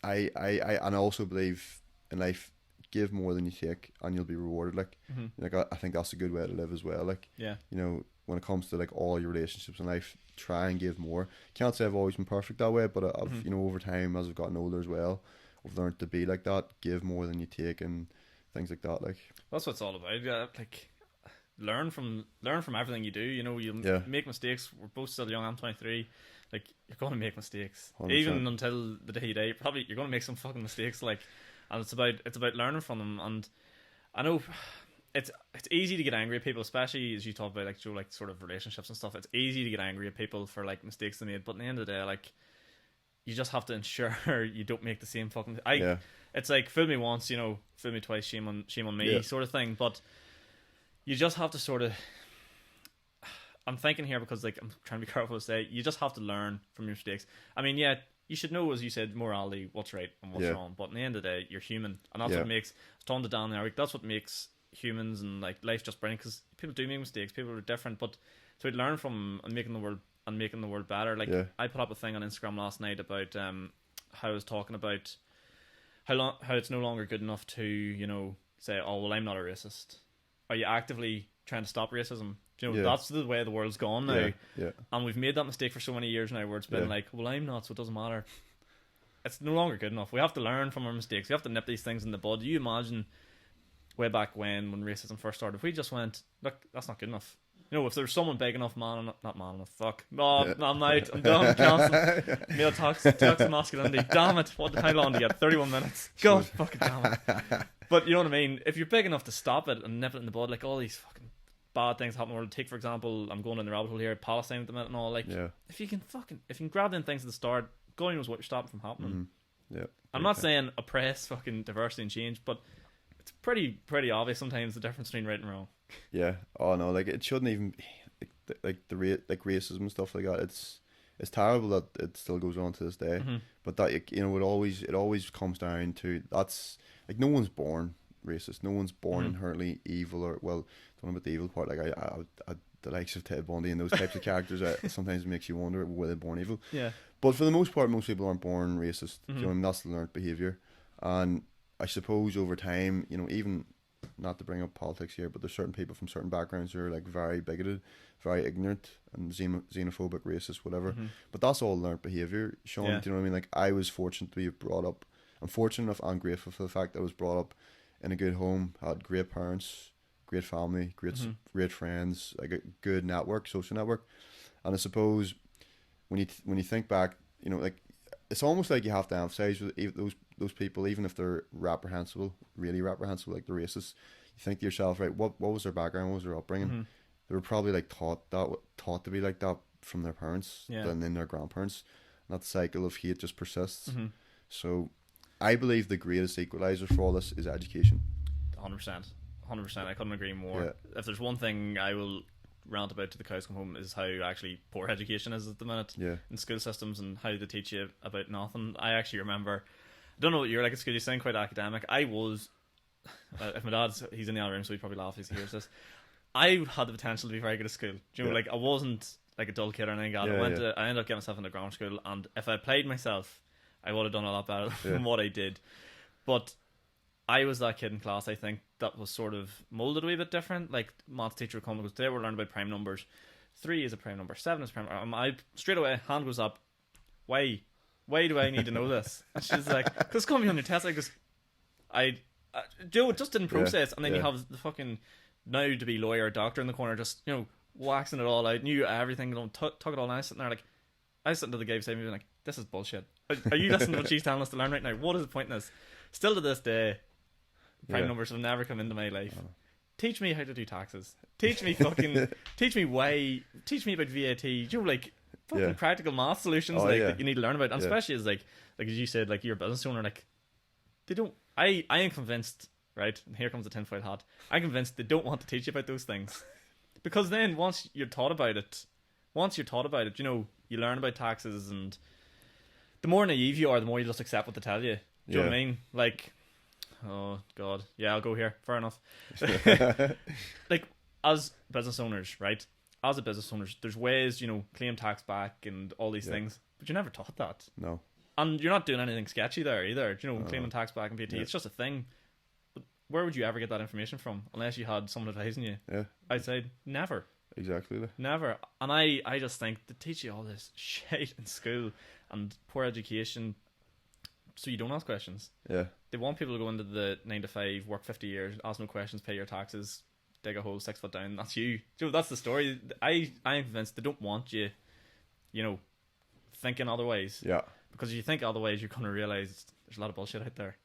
I also believe in life, give more than you take and you'll be rewarded. Like, like I think that's a good way to live as well. Like, yeah, you know, when it comes to like all your relationships in life, try and give more. Can't say I've always been perfect that way, but I've you know, over time as I've gotten older as well, I've learned to be like that. Give more than you take and things like that. Like, that's what it's all about. Yeah, like learn from everything you do. You know, you make mistakes. We're both still young. I'm 23. Like, you're gonna make mistakes 100%. Even until the day you die. Probably you're gonna make some fucking mistakes. Like, and it's about learning from them. And I know it's easy to get angry at people, especially as you talk about like Joe, like sort of relationships and stuff. It's easy to get angry at people for like mistakes they made, but at the end of the day, like, you just have to ensure you don't make the same fucking. It's like, fool me once, you know, fool me twice, shame on me, sort of thing. But you just have to sort of. I'm thinking here because like I'm trying to be careful to say, you just have to learn from your mistakes. I mean, yeah, you should know, as you said, morality, what's right and what's wrong. But in the end of the day, you're human, and that's what makes. I was talking to Dan there, that's what makes humans and like life just brilliant, because people do make mistakes. People are different, but to learn from and making the world better. Like, I put up a thing on Instagram last night about how I was talking about how it's no longer good enough to, you know, say, oh well, I'm not a racist. Are you actively trying to stop racism? Do you know, that's the way the world's gone now. And we've made that mistake for so many years now, where it's been like, well, I'm not, so it doesn't matter. It's no longer good enough. We have to learn from our mistakes. We have to nip these things in the bud. You imagine way back when racism first started, if we just went, look, that's not good enough. You know, if there's someone big enough, not man enough, fuck. No, I'm out. I'm done. Cancel. Male toxic masculinity. Damn it. How long do you get? 31 minutes. God fucking damn it. But you know what I mean? If you're big enough to stop it and nip it in the bud, like all these fucking bad things happen in the world. Take, for example, I'm going in the rabbit hole here, Palestine at the minute and all. Like, if you can grab them things at the start, God knows what you're stopping from happening. I'm not saying oppress fucking diversity and change, but it's pretty obvious sometimes the difference between right and wrong. Yeah. Oh no, like it shouldn't even like racism and stuff like that. It's terrible that it still goes on to this day. But that, you know, it always comes down to, that's like, no one's born racist. No one's born inherently evil, or, well, don't know about the evil part. Like I the likes of Ted Bundy and those types of characters, sometimes makes you wonder, were they born evil? Yeah. But for the most part, most people aren't born racist. You know, and that's learned behaviour. And I suppose over time, you know, even, not to bring up politics here, but there's certain people from certain backgrounds who are like very bigoted, very ignorant, and xenophobic, racist, whatever. But that's all learned behaviour, Sean. Do you know what I mean? Like, I was fortunate to be brought up. I'm fortunate enough and grateful for the fact that I was brought up in a good home, had great parents, great family, great friends, like a good network, social network. And I suppose when you think back, you know, like, it's almost like you have to emphasize with those people, even if they're really reprehensible, like the racists. You think to yourself, right, what was their background, what was their upbringing? They were probably like taught to be like that from their parents, and then their grandparents. And that cycle of hate just persists. So I believe the greatest equalizer for all this is education. 100%. I couldn't agree more. If there's one thing I will rant about to the cows come home, is how actually poor education is at the minute in school systems, and how they teach you about nothing. I actually remember, I don't know what you're like at school, you sound quite academic. I was, if my he's in the other room, so he'd probably laugh if he hears this. I had the potential to be very good at school. Do you know, like, I wasn't like a dull kid or anything. I ended up getting myself into grammar school, and if I played myself, I would have done a lot better than what I did. But I was that kid in class, I think, that was sort of moulded a wee bit different. Like, maths teacher would come and goes, today we're learning about prime numbers. 3 is a prime number, 7 is a prime number. I straight away, hand goes up. Why do I need to know this? And she's like, because it's coming on your test. I goes, Joe, it just didn't process. And then you have the fucking now to be lawyer, doctor in the corner, just, you know, waxing it all out, knew everything, you know, took it all. And I was sitting there like, I was sitting to the guy beside me like, this is bullshit. Are you listening to what she's telling us to learn right now? What is the point in this? Still to this day, prime numbers have never come into my life. Teach me how to do taxes. Teach me about VAT. You know, like, fucking practical math solutions that you need to learn about. And especially as like as you said, like, you're a business owner, like, they don't, I am convinced, right, and here comes the tinfoil hat, I'm convinced they don't want to teach you about those things. Because then once you're taught about it, you know, you learn about taxes and the more naive you are, the more you just accept what they tell you. Do you know what I mean? Like, oh god, yeah, I'll go here. Fair enough. Like, as business owners, right? As a business owners, there's ways, claim tax back and all these things, but you're never taught that. No. And you're not doing anything sketchy there either. Claiming tax back and VAT, it's just a thing. But where would you ever get that information from unless you had someone advising you? Yeah. I'd say never. Exactly. Never. And I just think they teach you all this shit in school and poor education so you don't ask questions. Yeah. They want people to go into the 9 to 5, work 50 years, ask no questions, pay your taxes, dig a hole 6 foot down. That's you. That's the story. I'm convinced they don't want you, thinking otherwise. Yeah. Because if you think otherwise, you're going to realise there's a lot of bullshit out there.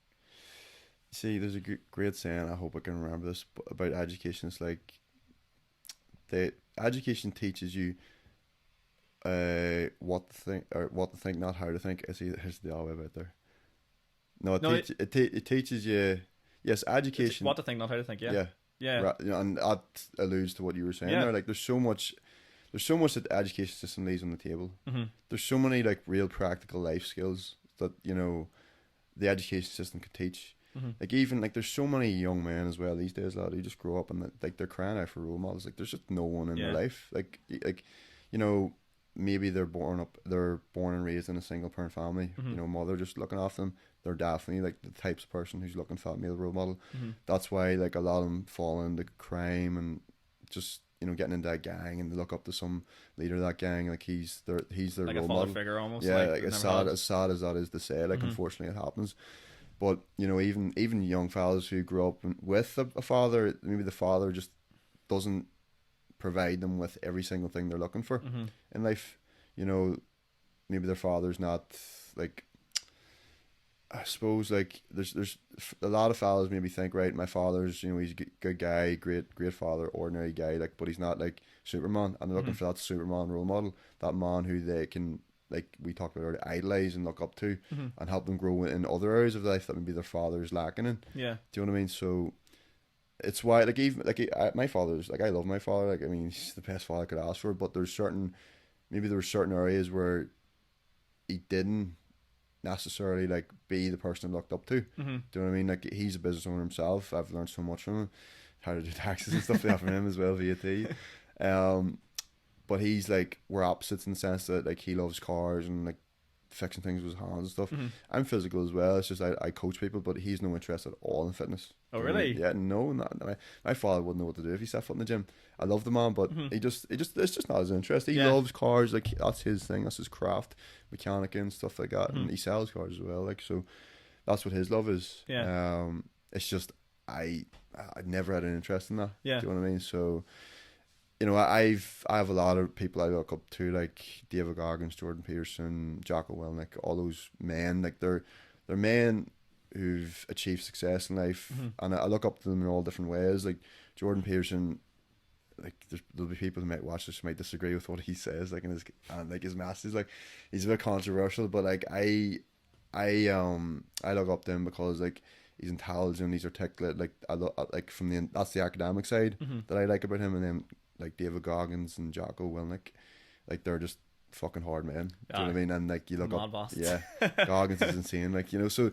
See, there's a great saying, I hope I can remember this, about education. It's like, the education teaches you what to think, not how to think. Here's the other way about there. No, it teaches you. Yes, education. It's what to think, not how to think. Yeah. Yeah. Right, and that alludes to what you were saying there. Like, there's so much that the education system leaves on the table. Mm-hmm. There's so many like real practical life skills that the education system could teach. Mm-hmm. Like, even like, there's so many young men as well these days, lad, who just grow up and like they're crying out for role models. Like, there's just no one in their life. Like maybe they're born and raised in a single parent family. Mm-hmm. Mother just looking after them. They're definitely like the types of person who's looking for that male role model. Mm-hmm. That's why like a lot of them fall into crime and just getting into a gang, and they look up to some leader of that gang. Like, he's their like role a father model figure almost. Yeah, like as sad as that is to say, like, mm-hmm. unfortunately it happens. But even young fellas who grow up with a father, maybe the father just doesn't provide them with every single thing they're looking for mm-hmm. in life. Maybe their father's not like, I suppose, like, there's a lot of fellas maybe think, right, my father's, he's a good guy, great father, ordinary guy, like, but he's not like Superman, and they're looking mm-hmm. for that Superman role model, that man who they can, like we talked about earlier, idolize and look up to, mm-hmm. and help them grow in other areas of life that maybe their father's lacking in. Yeah. Do you know what I mean? So it's why, like, even like my father's, like, I love my father, like, I mean, he's the best father I could ask for, but there were certain areas where he didn't necessarily like be the person I looked up to. Mm-hmm. Do you know what I mean? Like, he's a business owner himself. I've learned so much from him, how to do taxes and stuff like that from him as well, VAT. But he's like, we're opposites in the sense that like he loves cars and like fixing things with his hands and stuff. Mm-hmm. I'm physical as well. It's just I coach people, but he's no interest at all in fitness. Oh, really? Yeah, no. My father wouldn't know what to do if he set foot in the gym. I love the man, but mm-hmm. it's just not his interest. He loves cars, like, that's his thing, that's his craft, mechanic and stuff like that, mm-hmm. and he sells cars as well. Like, so that's what his love is. Yeah. It's just I never had an interest in that. Yeah. Do you know what I mean? So, I have a lot of people I look up to, like David Goggins, Jordan Peterson, Jocko Willink, all those men. Like, they're men who've achieved success in life, mm-hmm. and I look up to them in all different ways. Like Jordan Peterson, like, there'll be people who might watch this who might disagree with what he says, like, in his message. Like, he's a bit controversial, but like I look up to him because, like, he's intelligent, he's articulate. Like, like that's the academic side mm-hmm. that I like about him. And then like David Goggins and Jocko Willink, like, they're just fucking hard men. Do you know what I mean? And like, you look up, boss. yeah, Goggins is insane. Like, so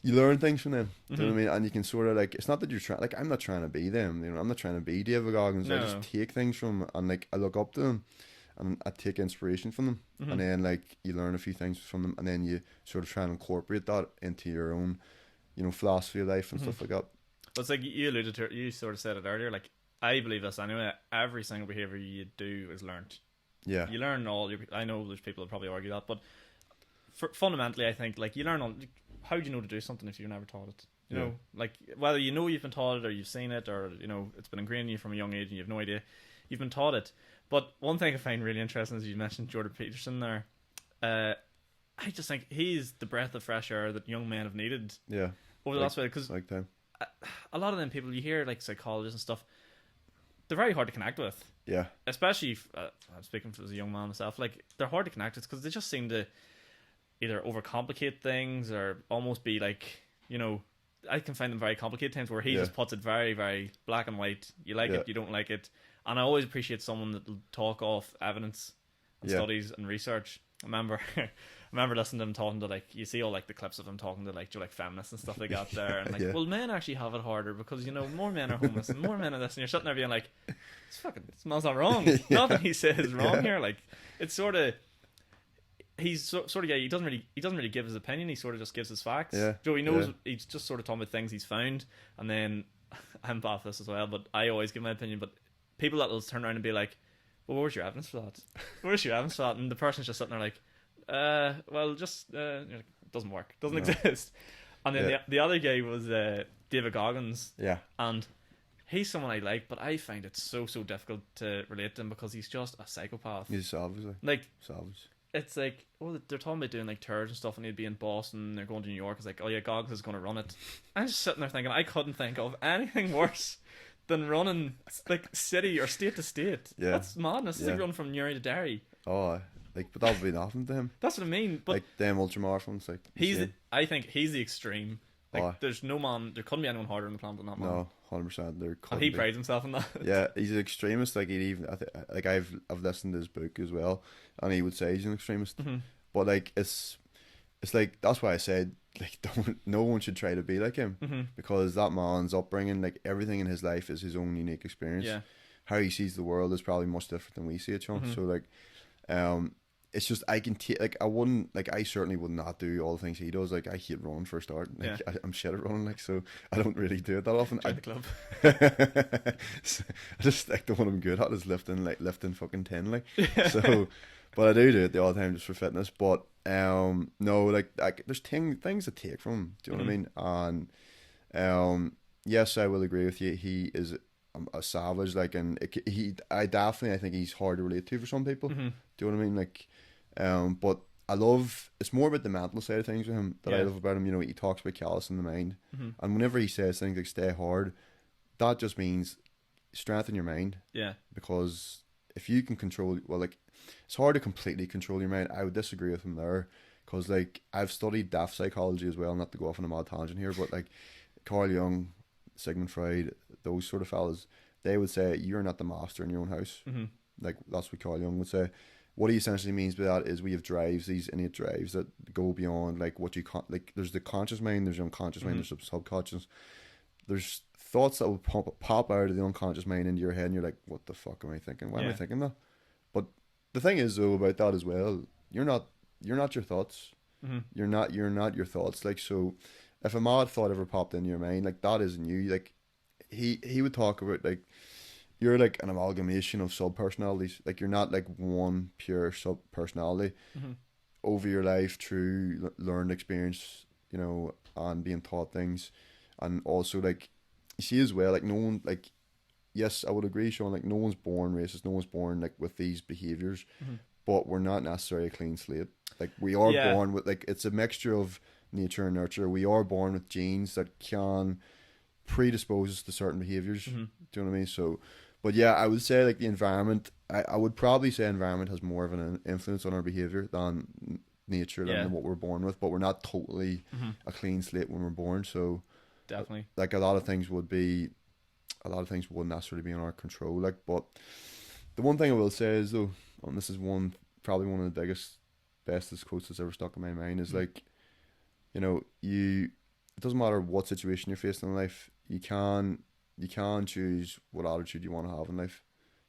you learn things from them. Do you know what I mean? And you can sort of, like, it's not that you're trying, like, I'm not trying to be them. I'm not trying to be David Goggins. No. I just take things from them, and like, I look up to them, and I take inspiration from them, mm-hmm. and then like, you learn a few things from them, and then you sort of try and incorporate that into your own, philosophy of life and mm-hmm. stuff like that. But it's like you alluded to, you sort of said it earlier. Like, I believe this anyway. Every single behavior you do is learned. Yeah. You learn I know there's people that probably argue that, but fundamentally, I think, like, you learn on. How do you know to do something if you've never taught it? You know, like, whether you've been taught it or you've seen it, or it's been ingrained in you from a young age and you have no idea, you've been taught it. But one thing I find really interesting is you mentioned Jordan Peterson there. I just think he's the breath of fresh air that young men have needed. Yeah. Over the last while, because like them. A lot of them people you hear, like psychologists and stuff, they're very hard to connect with. Yeah. Especially, I'm speaking as a young man myself, like, they're hard to connect with because they just seem to either overcomplicate things or almost be like, I can find them very complicated times where he just puts it very, very black and white. You like it, you don't like it. And I always appreciate someone that will talk off evidence and studies and research. I remember remember listening to him talking to, like, you see all, like, the clips of him talking to, like, like feminists and stuff like that there, and like, well, men actually have it harder because, you know, more men are homeless and more men are this, and you're sitting there being like, this man's not wrong. Nothing he says is wrong here. Like, it's sort of, he's sort of, he doesn't really give his opinion. He sort of just gives his facts. Yeah. Joe, he knows, he's just sort of talking about things he's found, and then I'm bad for this as well, but I always give my opinion. But people that will turn around and be like, well, where's your evidence for that? Where's your evidence for that? And the person's just sitting there like, well, just it doesn't work, doesn't exist. And then the other guy was David Goggins. Yeah. And he's someone I like, but I find it so difficult to relate to him because he's just a psychopath. He's obviously like savage. It's like, oh, they're talking about doing like tours and stuff, and he'd be in Boston, they're going to New York. It's like, oh yeah, Goggins is going to run it. I'm just sitting there thinking, I couldn't think of anything worse than running like city or state to state. Yeah. That's madness. It's like running from Newry to Derry. Oh, like, but that would be nothing to him. That's what I mean. But like them ultramarathons, like I think he's the extreme. Like, there couldn't be anyone harder on the planet than that man. No, 100%. There couldn't. And he prides himself in that. Yeah, he's an extremist. Like, I've listened to his book as well, and he would say he's an extremist. Mm-hmm. But like, it's like, that's why I said, like, no one should try to be like him, because that man's upbringing, like, everything in his life is his own unique experience. Yeah. How he sees the world is probably much different than we see it, Sean. So like, it's just, I can take, like, I certainly would not do all the things he does. Like, I hate running for a start. Like, I'm shit at running, like, so I don't really do it that often. Join the club. I just, like, the one I'm good at is lifting fucking 10, like. So, but I do it the odd time just for fitness. But no, like there's things to take from him. Do you know what I mean? And yes, I will agree with you. He is a savage, like, and I think he's hard to relate to for some people. Do you know what I mean? Like, but I love, it's more about the mental side of things with him that I love about him. You know, he talks about callous in the mind, and whenever he says things like stay hard, that just means strengthen your mind. Yeah. Because if you can control, well, like, it's hard to completely control your mind. I would disagree with him there, because, like, I've studied deaf psychology as well, not to go off on a mad tangent here, but, like, Carl Jung, Sigmund Freud, those sort of fellas, they would say you're not the master in your own house. Like, that's what Carl Jung would say. What he essentially means by that is we have drives, these innate drives that go beyond, like, what you can't, like, there's the conscious mind, there's the unconscious mind, there's the subconscious. There's thoughts that will pop out of the unconscious mind into your head, and you're like, what the fuck am I thinking? Why am I thinking that? But the thing is, though, about that as well, you're not your thoughts. You're not your thoughts. Like, so if a mad thought ever popped into your mind, like, that isn't you. Like, he would talk about, like, you're like an amalgamation of sub-personalities. Like, you're not like one pure sub-personality. Over your life, through learned experience, you know, and being taught things. And also, like, you see as well, like, no one, like, yes, I would agree, Sean, like, no one's born racist, no one's born, like, with these behaviours, but we're not necessarily a clean slate. Like, we are born with, like, it's a mixture of nature and nurture. We are born with genes that can predispose us to certain behaviours. Do you know what I mean? So, but yeah, I would say, like, the environment, I would probably say environment has more of an influence on our behaviour than nature, than what we're born with, but we're not totally a clean slate when we're born, so definitely, like, a lot of things wouldn't necessarily be in our control, like. But the one thing I will say is, though, and this is probably one of the biggest, bestest quotes that's ever stuck in my mind, is like, you know, it doesn't matter what situation you're facing in life, you can choose what attitude you want to have in life.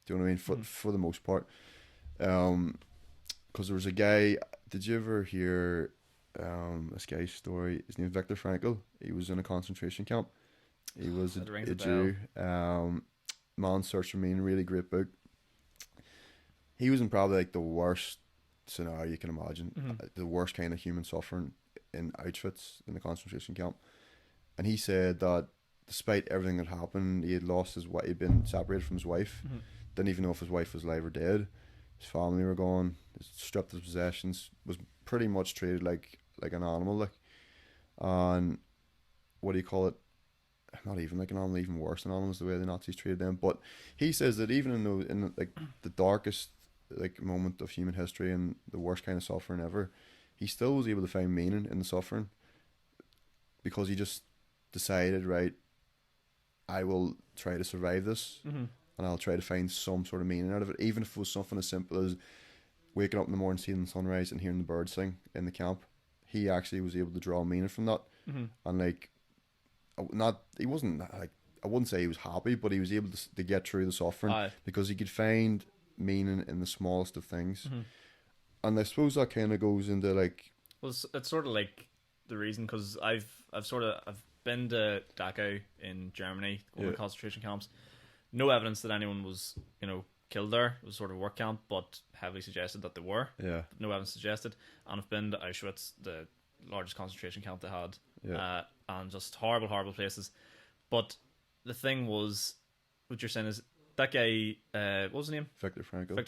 Do you know what I mean? For the most part, because there was a guy. Did you ever hear this guy's story? His name is Viktor Frankl. He was in a concentration camp. He was a Jew. Man's Search for Meaning, really great book. He was in probably, like, the worst scenario you can imagine, the worst kind of human suffering in Auschwitz, in the concentration camp. And he said that despite everything that happened, he had lost his wife, he'd been separated from his wife, didn't even know if his wife was alive or dead. His family were gone, stripped his possessions, was pretty much treated like an animal, like. And what do you call it? Not even like an animal, even worse than animals, the way the Nazis treated them. But he says that even in like the darkest, like, moment of human history and the worst kind of suffering ever, he still was able to find meaning in the suffering, because he just decided, right, I will try to survive this, and I'll try to find some sort of meaning out of it, even if it was something as simple as waking up in the morning, seeing the sunrise, and hearing the birds sing in the camp, he actually was able to draw meaning from that. And like, he wasn't like, I wouldn't say he was happy, but he was able to get through the suffering because he could find meaning in the smallest of things. And I suppose that kind of goes into like, well, it's sort of like the reason, because I've been to Dachau in Germany, one of the concentration camps. No evidence that anyone was, killed there. It was sort of a work camp, but heavily suggested that they were. Yeah. No evidence suggested. And I've been to Auschwitz, the largest concentration camp they had. Yeah. And just horrible, horrible places. But the thing was, what you're saying is, that guy, what was his name? Victor Frankl. What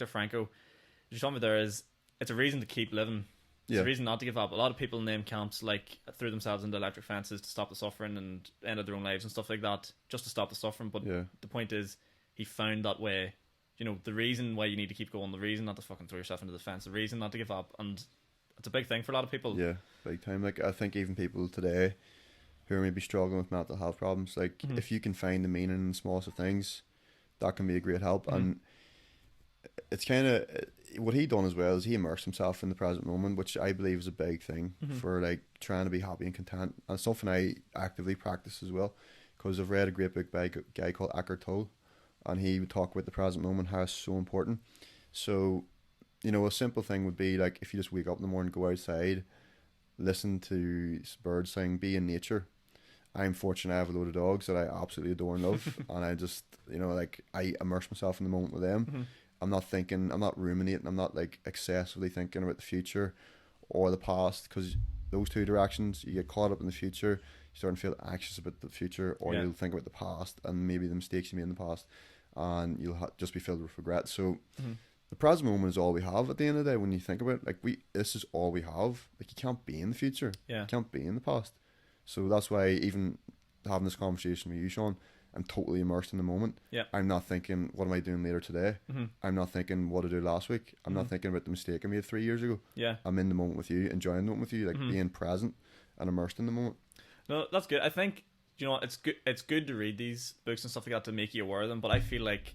you're telling me there is, it's a reason to keep living. It's a reason not to give up. A lot of people name camps like threw themselves into electric fences to stop the suffering and ended their own lives and stuff like that, just to stop the suffering. But the point is, he found that way. The reason why you need to keep going, the reason not to fucking throw yourself into the fence, the reason not to give up, and it's a big thing for a lot of people. Yeah, big time. Like, I think even people today who are maybe struggling with mental health problems, like, if you can find the meaning in the smallest of things, that can be a great help. And it's kind of what he done as well is he immersed himself in the present moment, which I believe is a big thing for like trying to be happy and content, and it's something I actively practice as well, because I've read a great book by a guy called Eckhart Tolle, and he would talk about the present moment, how it's so important. So a simple thing would be like, if you just wake up in the morning, go outside, listen to birds sing, be in nature. I'm fortunate I have a load of dogs that I absolutely adore and love, and I just like, I immerse myself in the moment with them. I'm not thinking, I'm not ruminating, I'm not like excessively thinking about the future or the past, because those two directions, you get caught up in the future, you start to feel anxious about the future, or you'll think about the past and maybe the mistakes you made in the past, and you'll just be filled with regret. So the present moment is all we have at the end of the day. When you think about it, like, this is all we have. Like, you can't be in the future, you can't be in the past. So that's why even having this conversation with you, Sean, I'm totally immersed in the moment. I'm not thinking, what am I doing later today? I'm not thinking what I did last week. I'm not thinking about the mistake I made 3 years ago. I'm in the moment with you, enjoying the moment with you, like being present and immersed in the moment. No, that's good. I think, it's good to read these books and stuff like that to make you aware of them, but I feel like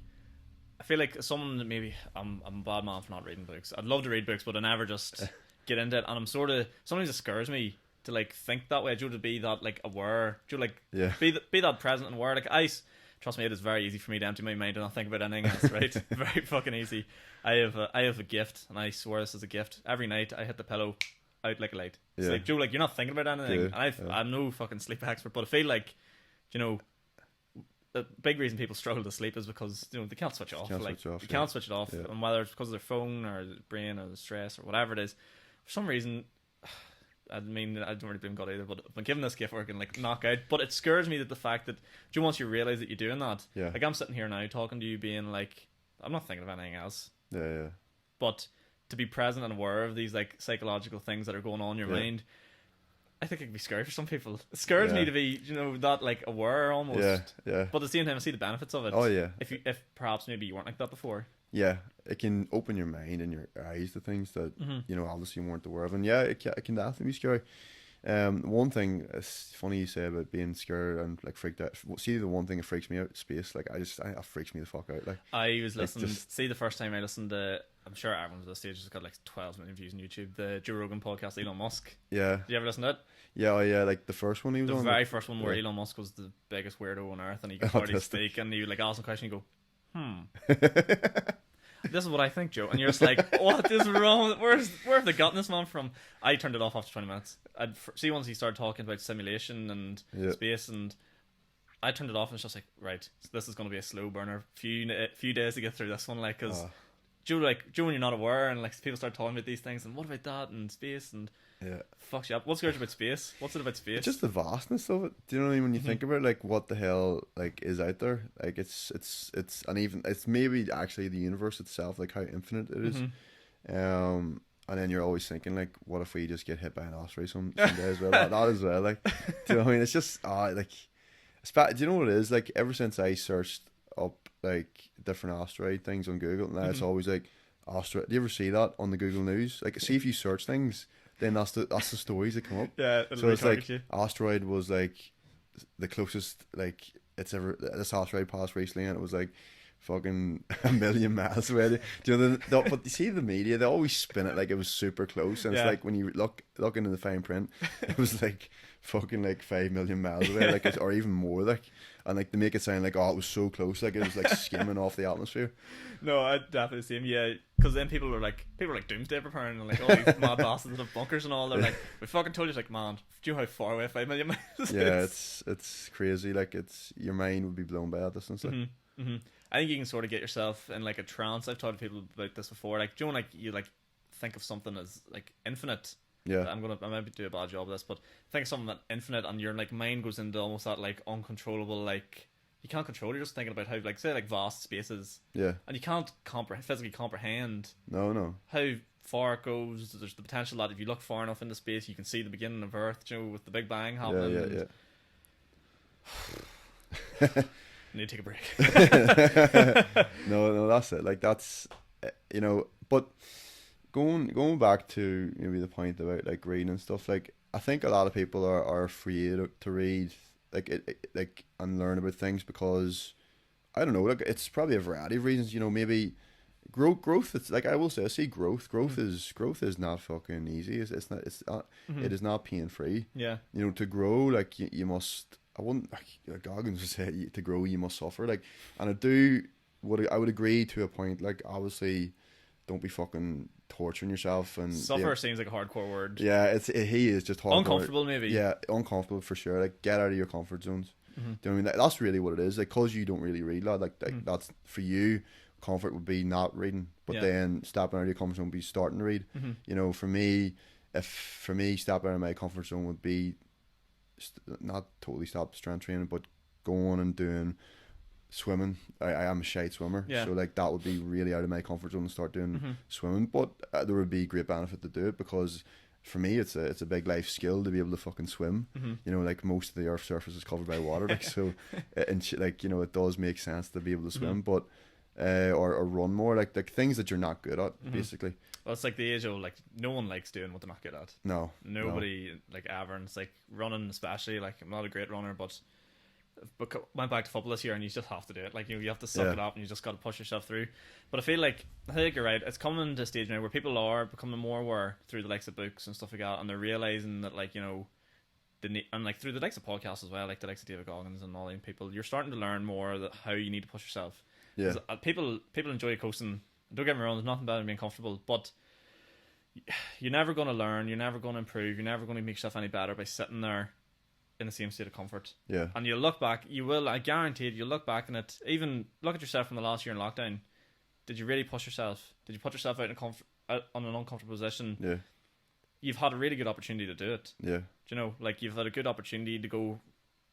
someone that maybe, I'm a bad man for not reading books. I'd love to read books, but I never just get into it, and I'm sort of, sometimes it scares me to like think that way, to be that like aware, be that present and aware. Like, trust me, it is very easy for me to empty my mind and not think about anything else, right? Very fucking easy. I have a gift, and I swear this is a gift. Every night I hit the pillow out like a light. It's like, Joe, like, you're not thinking about anything. And I'm no fucking sleep expert, but I feel like, the big reason people struggle to sleep is because they can't switch off. They can't switch it off, and whether it's because of their phone or the brain or the stress or whatever it is, for some reason. I mean, I don't really blame God either, but I'm given this gift where I can like knock out. But it scares me that the fact that, once you realise that you're doing that, like, I'm sitting here now talking to you, being like, I'm not thinking of anything else. But to be present and aware of these like psychological things that are going on in your mind, I think it can be scary for some people. It scares me to be, that like aware almost. But at the same time, I see the benefits of it. If perhaps maybe you weren't like that before. It can open your mind and your eyes to things that obviously you weren't aware of, and it can definitely be scary. One thing, it's funny you say about being scared and like freaked out. See, the one thing that freaks me out, space. Like, that freaks me the fuck out. Like, I was listening. See, the first time I listened to, I'm sure everyone at this stage has got like 12 million views on YouTube, the Joe Rogan podcast, Elon Musk. Did you ever listen to it? Like the first one he was on. The very first one where Elon Musk was the biggest weirdo on earth, and he could hardly speak, and he would like ask a question, you go, this is what I think, Joe. And you're just like, what is wrong? Where have they gotten this man from? I turned it off after 20 minutes. See, once he started talking about simulation and space, and I turned it off, and it's just like, right, so this is going to be a slow burner. Few days to get through this one, like, because Joe, when you're not aware, and like people start talking about these things, and what about that, and space, and fucks you up. What scares you about space? What's it about space? It's just the vastness of it. Do you know what I mean? When you think about like what the hell like is out there, like it's and even it's maybe actually the universe itself, like how infinite it is. And then you're always thinking like, what if we just get hit by an asteroid someday as well? that as well, like, do you know what I mean? It's just like, do you know what it is? Like, ever since I searched up like different asteroid things on Google, now it's always like asteroid. Do you ever see that on the Google News? Like, see if you search things, then that's the stories that come up. So it's like asteroid was like the closest like it's ever, this asteroid passed recently, and it was like fucking a million miles away. Do you know, but you see the media, they always spin it like it was super close, and it's like when you look into the fine print, it was like fucking like 5 million miles away, like or even more, like, and like they make it sound like, oh, it was so close, like it was like skimming off the atmosphere. No, I definitely the same. Yeah, because then people were like doomsday preparing, and like all these mad bastards that have bunkers and all. They're like, we fucking told you. It's like, man, do you know how far away 5 million miles? Yeah, it's crazy. Like it's your mind would be blown by that distance. Like. Mm-hmm. Mm-hmm. I think you can sort of get yourself in like a trance. I've talked to people about this before. Like, do you know, like you like think of something as like infinite. Yeah, I might do a bad job of this, but think of something that infinite, and your like mind goes into almost that like uncontrollable, like you can't control. You're just thinking about how like say like vast spaces. Yeah, and you can't physically comprehend. No. How far it goes. There's the potential that if you look far enough into space, you can see the beginning of Earth. You know, with the Big Bang happening. Yeah. Need to take a break. No, that's it. Like that's, you know, but going back to maybe the point about like reading and stuff. Like I think a lot of people are afraid to read like and learn about things because I don't know. Like it's probably a variety of reasons. You know, maybe growth. It's like I will say, I see growth. Growth is not fucking easy. It's not. It is not pain free. Yeah. You know, to grow, like you must. I wouldn't like Goggins would say to grow you must suffer, like, and I would agree to a point. Like obviously, don't be fucking torturing yourself and suffer seems like a hardcore word. Yeah, he is just hardcore. Uncomfortable maybe. Yeah, uncomfortable for sure. Like get out of your comfort zones. Mm-hmm. Do you know what I mean? That's really what it is. Like cause you don't really read, lad. Like that's for you. Comfort would be not reading, but then stepping out of your comfort zone would be starting to read. Mm-hmm. You know, for me, stepping out of my comfort zone would be not totally stop strength training, but going and doing swimming. I am a shite swimmer, so like that would be really out of my comfort zone to start doing swimming. But there would be great benefit to do it because for me it's a big life skill to be able to fucking swim. You know, like most of the earth's surface is covered by water, like so, and like you know it does make sense to be able to swim, but or run more, like things that you're not good at, basically. Well, it's like the age of like no one likes doing what they're not good at. Nobody like ever, and it's like running especially. Like I'm not a great runner, but went back to football this year, and you just have to do it. Like you have to suck it up, and you just got to push yourself through. But I think you're right. It's coming to a stage now where people are becoming more aware through the likes of books and stuff like that, and they're realizing that like you know. And like through the likes of podcasts as well, like the likes of David Goggins and all these people, you're starting to learn more that how you need to push yourself. Yeah, people enjoy coasting. Don't get me wrong, there's nothing better than being comfortable, but you're never going to learn, you're never going to improve, you're never going to make yourself any better by sitting there in the same state of comfort. Yeah. And you'll look back, I guarantee it, you'll look back and it, even look at yourself from the last year in lockdown. Did you really push yourself? Did you put yourself out on an uncomfortable position? Yeah. You've had a really good opportunity to do it. Yeah. Do you know, like you've had a good opportunity to go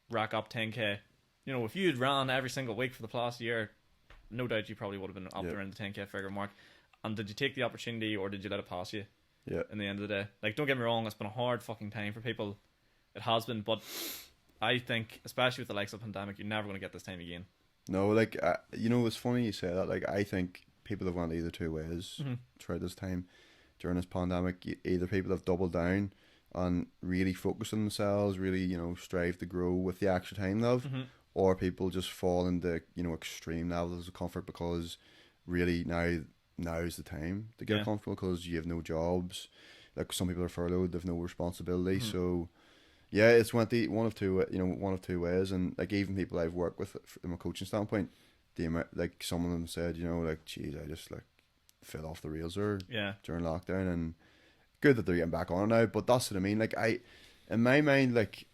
rack up 10k. You know, if you had ran every single week for the past year, no doubt you probably would have been up there in the 10k figure mark. And did you take the opportunity or did you let it pass you? Yeah. In the end of the day, like don't get me wrong, it's been a hard fucking time for people. It has been, but I think, especially with the likes of the pandemic, you're never going to get this time again. No, like you know, it's funny you say that. Like I think people have went either two ways throughout this time during this pandemic. Either people have doubled down and really focused on themselves, really strive to grow with the extra time they have. Or people just fall into extreme levels of comfort because really now is the time to get comfortable because you have no jobs. Like some people are furloughed, they've no responsibility. So yeah, it's one of two ways. And like even people I've worked with from a coaching standpoint, like some of them said, like geez, I just like fell off the rails there during lockdown, and good that they're getting back on now. But that's what I mean. Like in my mind, like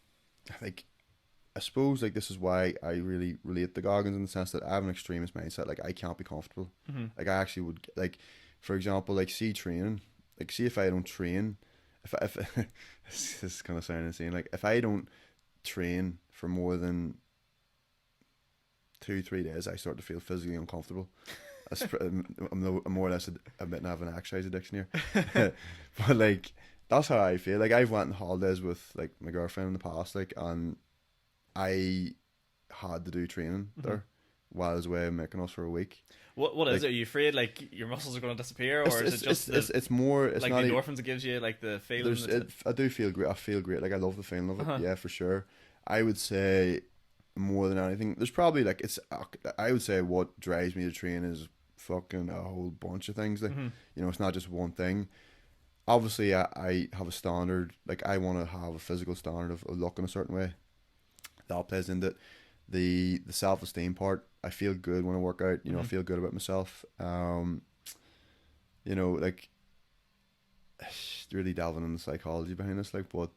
I suppose like this is why I really relate to Goggins in the sense that I have an extremist mindset. Like I can't be comfortable. Like I actually would, like for example, like training. Like see if I don't train, if this is kind of sounding insane. Like if I don't train for more than 2-3 days, I start to feel physically uncomfortable. I'm more or less admitting I have an exercise addiction here, but like that's how I feel. Like I've went on holidays with like my girlfriend in the past, like, and I had to do training there while I was away in Mykonos for a week. What is it? Are you afraid like your muscles are going to disappear, or is it just it's more it's like not the endorphins it gives you, like the feeling? I do feel great. I feel great. Like I love the feeling of it. Yeah, for sure. I would say more than anything, there's probably like I would say what drives me to train is fucking a whole bunch of things. Like you know, it's not just one thing. Obviously, I have a standard. Like I want to have a physical standard of looking a certain way. That plays into it. The self-esteem part. I feel good when I work out. You know, I feel good about myself. You know, like really delving into the psychology behind this. Like, but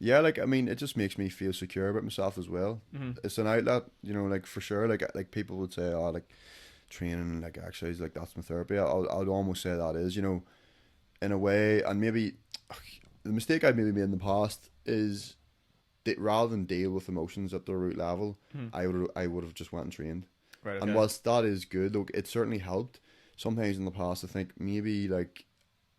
yeah, like I mean, it just makes me feel secure about myself as well. It's an outlet. You know, like for sure. Like people would say, oh, like training, like exercise, like that's my therapy. I'd almost say that is, you know, in a way. And maybe the mistake I've maybe made in the past is that rather than deal with emotions at the root level, I would have just went and trained. Right. Okay. And whilst that is good, look, it certainly helped. Sometimes in the past, I think maybe like,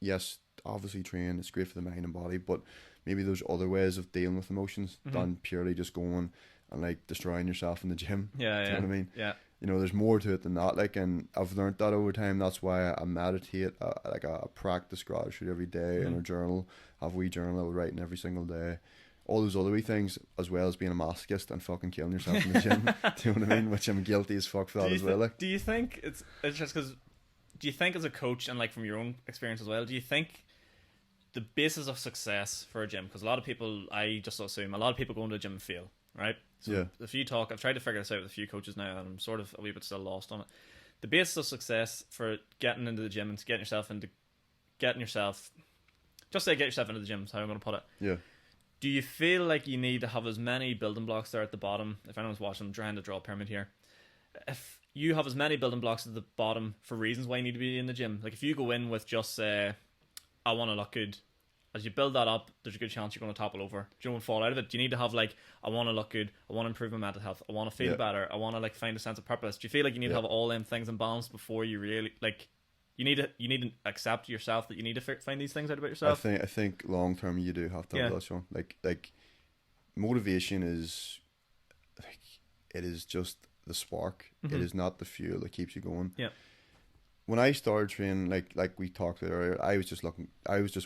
yes, obviously train, it's great for the mind and body, but maybe there's other ways of dealing with emotions than purely just going and like destroying yourself in the gym. Yeah. Do you know what I mean? Yeah. You know, there's more to it than that. Like, and I've learned that over time. That's why I meditate. Like, I practice gratitude every day in a journal. Have a wee journal I would write in every single day. All those other wee things, as well as being a masochist and fucking killing yourself in the gym. Do you know what I mean? Which I'm guilty as fuck for that as well. Like, do you think it's just because? Do you think as a coach and like from your own experience as well? Do you think the basis of success for a gym? Because a lot of people, I just assume, a lot of people go into a gym and fail, right? So yeah. if you talk, I've tried to figure this out with a few coaches now, and I'm sort of a wee bit still lost on it. The basis of success for getting into the gym and getting yourself, just say get yourself into the gym is how I'm going to put it. Yeah. Do you feel like you need to have as many building blocks there at the bottom? If anyone's watching, I'm trying to draw a pyramid here. If you have as many building blocks at the bottom for reasons why you need to be in the gym, like if you go in with just say, I want to look good, as you build that up, there's a good chance you're going to topple over. Do you want to fall out of it? Do you need to have like, I want to look good, I want to improve my mental health, I want to feel better, I want to like find a sense of purpose? Do you feel like you need to have all them things in balance before you really like? You need to accept yourself that you need to find these things out about yourself. I think long term you do have to have that, Sean. Like motivation is like, it is just the spark. It is not the fuel that keeps you going. Yeah. When I started training, like we talked about earlier, I was just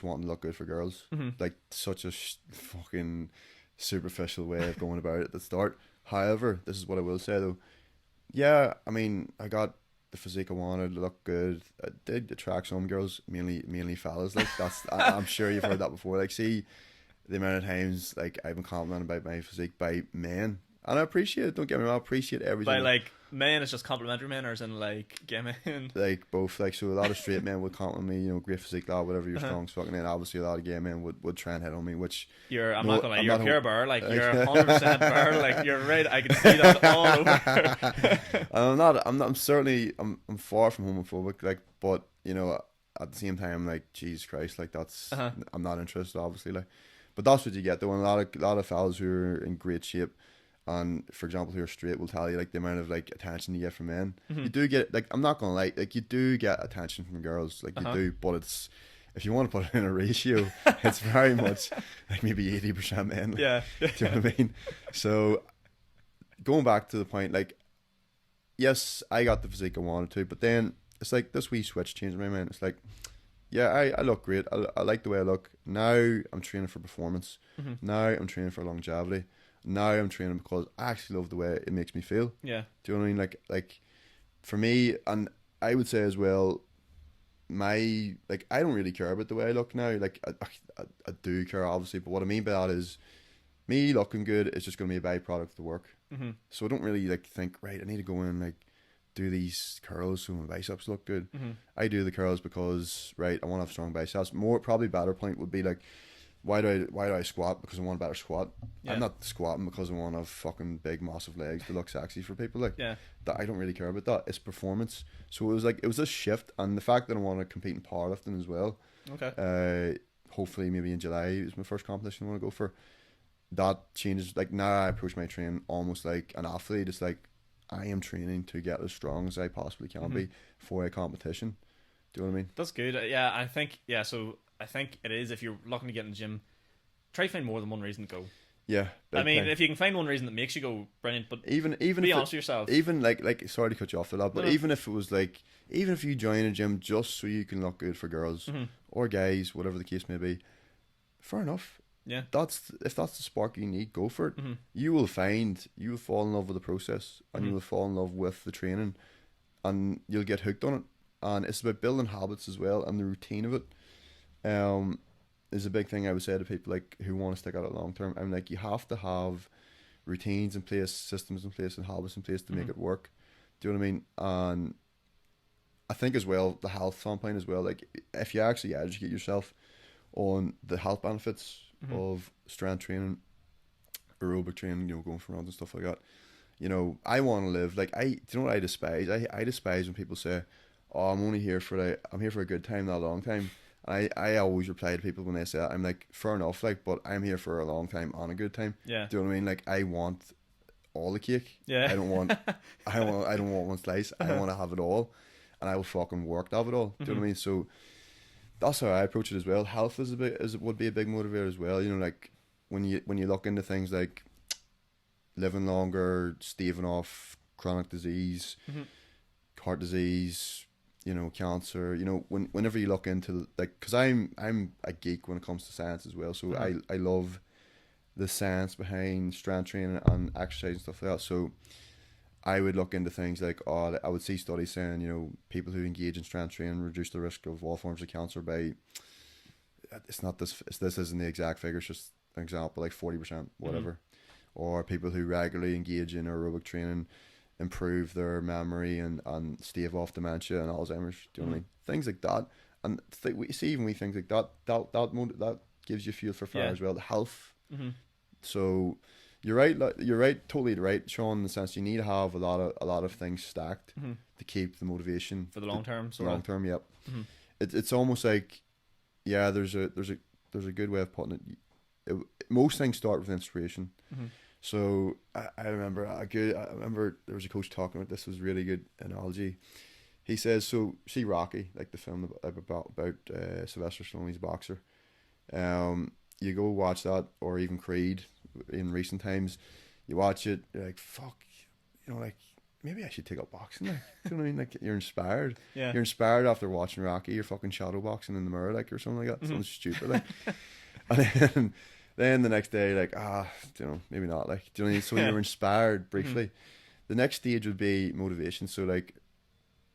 wanting to look good for girls. Like such a fucking superficial way of going about it at the start. However, this is what I will say though. Yeah, I mean, I got the physique I wanted, look good. I did attract some girls, mainly fellas. Like that's, I'm sure you've heard that before. Like, see the amount of times like I've been complimented about my physique by men. And I appreciate it, don't get me wrong, I appreciate everything. By like men, it's just complimentary men, or as in like gay men? Like both, like so a lot of straight men would compliment me, you know, great physique, lad, whatever, you're strong as fucking. And obviously a lot of gay men would try and hit on me, which I'm not gonna lie, you're a pure bear, like you're 100% bear, like you're right, I can see that all over. I'm far from homophobic, like, but you know, at the same time, like, Jesus Christ, like that's I'm not interested, obviously, like, but that's what you get though. And a lot of fellas who are in great shape, and for example who are straight, will tell you like the amount of like attention you get from men. You do get, like, I'm not gonna lie, like you do get attention from girls, like you do, but it's, if you want to put it in a ratio, it's very much like maybe 80% men. Like, yeah. Do you know what I mean? So going back to the point, like, yes, I got the physique I wanted to, but then it's like this wee switch changed my mind. It's like, yeah, I look great, I like the way I look. Now I'm training for performance. Now I'm training for longevity. Now I'm training because I actually love the way it makes me feel. Yeah. Do you know what I mean? Like for me, and I would say as well, I don't really care about the way I look now. Like I do care, obviously, but what I mean by that is me looking good is just going to be a byproduct of the work. So I don't really like think, right, I need to go in and like do these curls so my biceps look good. I do the curls because, right, I want to have strong biceps. Probably better point would be like, why do I squat? Because I want a better squat. I'm not squatting because I want to have fucking big massive legs to look sexy for people. Like that, I don't really care about that. It's performance. So it was a shift, and the fact that I want to compete in powerlifting as well. Okay. Hopefully maybe in July is my first competition I want to go for. That changes. Like now I approach my training almost like an athlete. It's like I am training to get as strong as I possibly can be for a competition. Do you know what I mean? That's good. Yeah, I think it is, if you're looking to get in the gym, try to find more than one reason to go. Yeah. I mean, if you can find one reason that makes you go, brilliant, but even be honest with yourself. Even like sorry to cut you off for that, but even if it was like, even if you join a gym just so you can look good for girls or guys, whatever the case may be, fair enough. Yeah. if that's the spark you need, go for it. Mm-hmm. You will fall in love with the process, and you will fall in love with the training, and you'll get hooked on it. And it's about building habits as well, and the routine of it. Is a big thing I would say to people like who want to stick out it long term. I'm like, you have to have routines in place, systems in place, and habits in place to make it work. Do you know what I mean? And I think as well, the health standpoint as well, like if you actually educate yourself on the health benefits of strength training, aerobic training, going for runs and stuff like that. I want to live like do you know what I despise? I despise when people say, "Oh, I'm here for a good time, not a long time." I always reply to people when they say that. I'm like, fair enough, like, but I'm here for a long time and a good time. Yeah. Do you know what I mean? Like, I want all the cake. Yeah. I don't want one slice. I want to have it all, and I will fucking work to have it all. Do you know what I mean? So that's how I approach it as well. Health would be a big motivator as well. Like when you look into things like living longer, staving off chronic disease, heart disease, cancer, whenever you look into, like, because I'm a geek when it comes to science as well, so I love the science behind strength training and exercise and stuff like that. So I would look into things like, I would see studies saying, people who engage in strength training reduce the risk of all forms of cancer by, this isn't the exact figure, it's just an example, like 40%, whatever. Or people who regularly engage in aerobic training improve their memory and stave off dementia and Alzheimer's. Do you know what I mean? Things like that. And we see things like that gives you fuel for fire as well. The health. So you're right, totally right, Sean, in the sense you need to have a lot of things stacked to keep the motivation for the long term. Yep. It's almost like, there's a good way of putting it. Most things start with inspiration. So I remember there was a coach talking about this. Was a really good analogy. He says, so see Rocky, like the film about Sylvester Stallone's boxer. You go watch that, or even Creed in recent times. You watch it, you're like, fuck, like maybe I should take up boxing. Like, you know what I mean? Like, you're inspired. Yeah. You're inspired after watching Rocky. You're fucking shadow boxing in the mirror, like, or something like that. Something stupid, like. And then the next day, like, maybe not, like, do you know what I mean? So you're inspired briefly. The next stage would be motivation. So, like,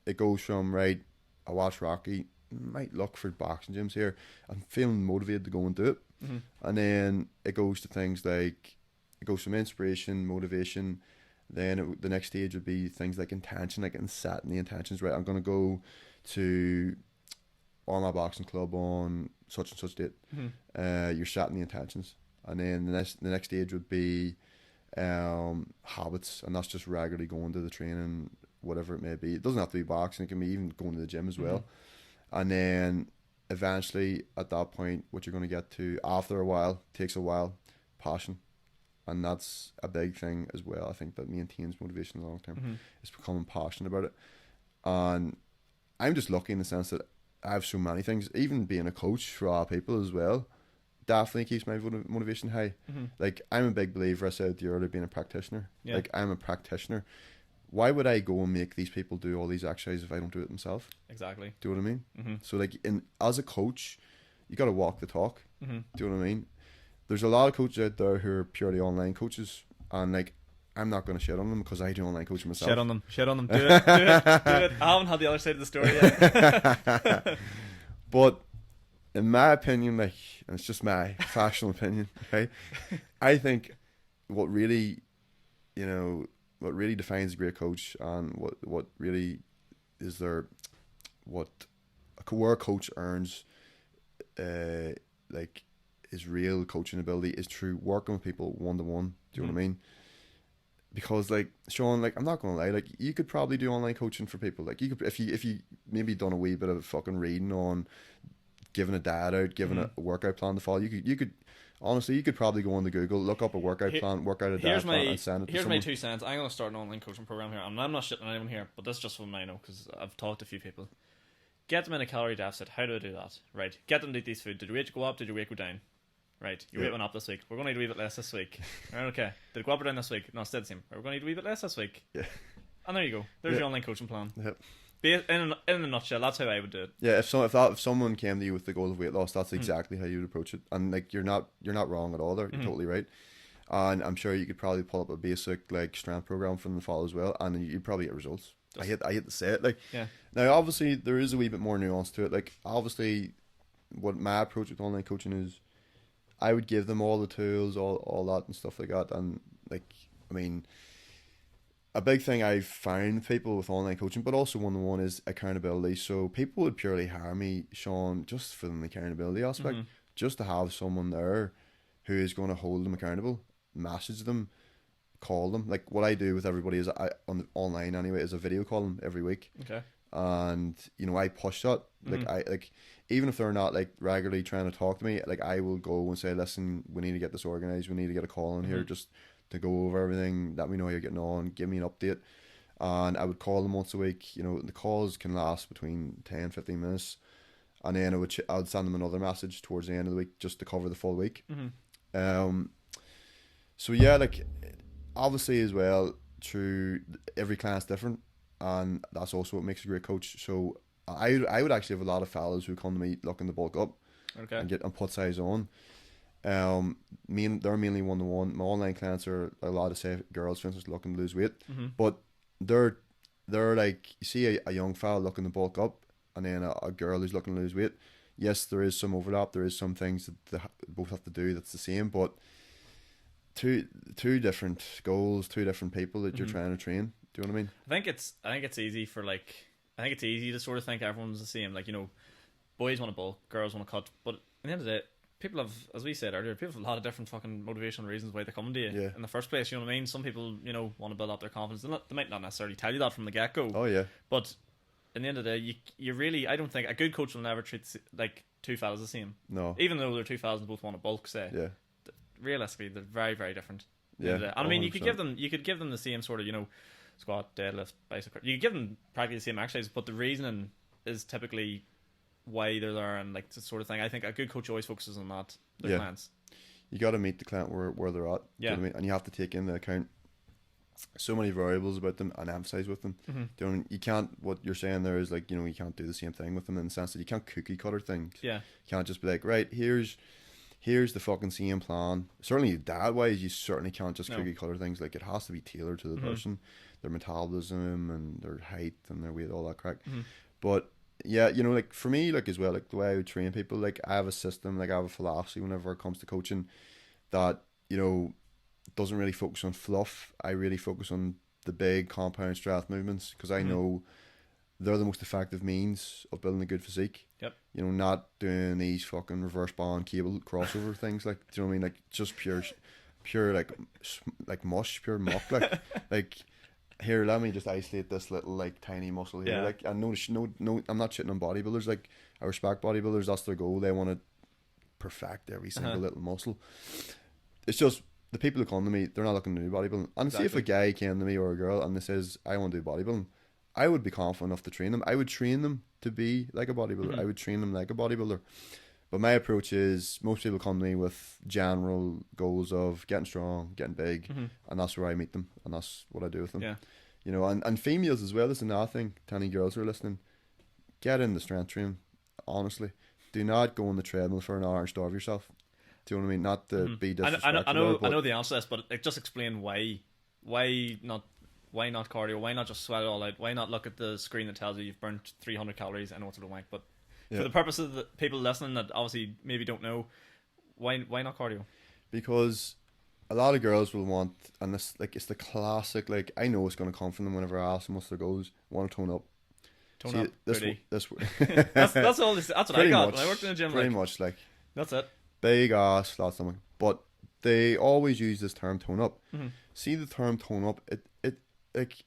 it goes from, right, I watch Rocky, might look for boxing gyms here. I'm feeling motivated to go and do it. And then it goes to things like, it goes from inspiration, motivation. Then the next stage would be things like intention, like setting the intentions, right? I'm going to go to Armagh Boxing Club on such and such date. You're setting the intentions. And then the next stage would be habits, and that's just regularly going to the training, whatever it may be. It doesn't have to be boxing, it can be even going to the gym as well. And then eventually at that point, what you're going to get to after a while, takes a while, passion. And that's a big thing as well. I think that maintains motivation in the long term is becoming passionate about it. And I'm just lucky in the sense that I have so many things, even being a coach for other people as well, definitely keeps my motivation high. Like, I'm a big believer, I said earlier, being a practitioner. Like, I'm a practitioner. Why would I go and make these people do all these exercises if I don't do it myself? Exactly. Do you know what I mean? So, like, as a coach, you got to walk the talk. Do you know what I mean? There's a lot of coaches out there who are purely online coaches, and, like, I'm not going to shit on them because I do online coaching myself. Shit on them. Do it. I haven't had the other side of the story yet. But in my opinion, like, and it's just my professional opinion, okay, I think what really defines a great coach, and what really is where a coach earns like his real coaching ability is through working with people one-to-one. Do you know what I mean? Because, like, Sean, like, I'm not gonna lie, like, you could probably do online coaching for people. Like, you could, if you maybe done a wee bit of fucking reading on giving a diet out, giving a workout plan to follow, you could honestly, you could probably go on to Google, look up a workout plan, work out a diet plan, and send it to someone. Here's my 2 cents. I'm gonna start an online coaching program here, and I'm not shitting on anyone here, but that's just from I know, because I've talked to a few people. Get them in a calorie deficit. How do I do that? Right. Get them to eat these food. Did your weight go up? Did your weight go down? Right, your weight went up this week. We're going to eat a wee bit less this week. Right, okay. Did it go up or down this week? No, it stayed the same. We're going to eat a wee bit less this week. Yeah. And there you go. There's your online coaching plan. Yep. in a nutshell, that's how I would do it. Yeah, if someone came to you with the goal of weight loss, that's exactly how you would approach it, and like you're not wrong at all there. You're totally right, and I'm sure you could probably pull up a basic like strength program from the follow as well, and you'd probably get results. I hate to say it, like now obviously there is a wee bit more nuance to it. Like obviously, what my approach with online coaching is, I would give them all the tools, all that and stuff like that, and like I mean. A big thing I've found with people with online coaching, but also one-on-one, is accountability. So people would purely hire me, Sean, just for the accountability aspect, just to have someone there who is going to hold them accountable, message them, call them. Like what I do with everybody is online anyway is a video call them every week. Okay. And I push that. Like even if they're not like regularly trying to talk to me, like I will go and say, listen, we need to get this organized. We need to get a call in here just to go over everything, let me know how you're getting on, give me an update. And I would call them once a week. The calls can last between 10-15 minutes, and then I would send them another message towards the end of the week just to cover the full week. So yeah, like obviously as well, through every client's different, and that's also what makes a great coach. So I would actually have a lot of fellas who come to me looking to bulk up and put size on. They're mainly one-to-one. My online clients are a lot of, say, girls, for instance, looking to lose weight, but they're like, you see a young fella looking to bulk up, and then a girl who's looking to lose weight. Yes, there is some overlap. There is some things that they both have to do that's the same, but two different goals, two different people that you're trying to train. Do you know what I mean? I think it's easy to sort of think everyone's the same. Like, boys want to bulk, girls want to cut, but at the end of the day, people have, as we said earlier, people have a lot of different fucking motivational reasons why they come to you in the first place. You know what I mean? Some people, want to build up their confidence. They might not necessarily tell you that from the get-go. Oh, yeah. But in the end of the day, you really, I don't think a good coach will never treat like two fellas the same. No. Even though they're two fellas and both want to bulk, say. Yeah. Realistically, they're very, very different. Yeah. And I mean, you could give them the same sort of, squat, deadlift, bicep. You could give them practically the same exercises, but the reasoning is typically why they're there, and like the sort of thing. I think a good coach always focuses on that. Their clients. You got to meet the client where they're at. Yeah. Do you know what I mean? And you have to take into account so many variables about them and emphasize with them. Do you know what I mean? You can't. What you're saying there is like, you can't do the same thing with them in the sense that you can't cookie cutter things. Yeah. You can't just be like, right, here's the fucking same plan. Certainly dad wise, you certainly can't just cookie cutter things. Like it has to be tailored to the person, their metabolism and their height and their weight, all that crack. But yeah, like for me, like as well, like the way I would train people, like I have a system, like I have a philosophy whenever it comes to coaching that, doesn't really focus on fluff. I really focus on the big compound strength movements because I know they're the most effective means of building a good physique. Yep. Not doing these fucking reverse bond cable crossover things, like, do you know what I mean? Like just pure like mush, pure muck, like here, let me just isolate this little like tiny muscle here. Like, and no, I'm not shitting on bodybuilders. Like, I respect bodybuilders. That's their goal. They want to perfect every single little muscle. It's just the people who come to me, they're not looking to do bodybuilding. And see if a guy came to me or a girl and they says, I want to do bodybuilding, I would be confident enough to train them. I would train them to be like a bodybuilder. I would train them like a bodybuilder. But my approach is, most people come to me with general goals of getting strong, getting big, and that's where I meet them, and that's what I do with them. Yeah. And females as well. This is another thing. To any girls who are listening, get in the strength training. Honestly, do not go on the treadmill for an hour and starve yourself. Do you know what I mean? Not to be disrespectful. I know the answer to this, but like, just explain why not cardio? Why not just sweat it all out? Why not look at the screen that tells you you've burnt 300 calories? I know it's a little wank, but for the purpose of the people listening that obviously maybe don't know, why not cardio? Because a lot of girls will want, and this, like, it's the classic, like, I know it's going to come from them whenever I ask them what's their goals, want to tone up. Tone up, this that's all. That's what I got when I worked in the gym. Pretty much, like, that's it. Big ass, flat stomach. But they always use this term tone up. See, the term tone up, it like,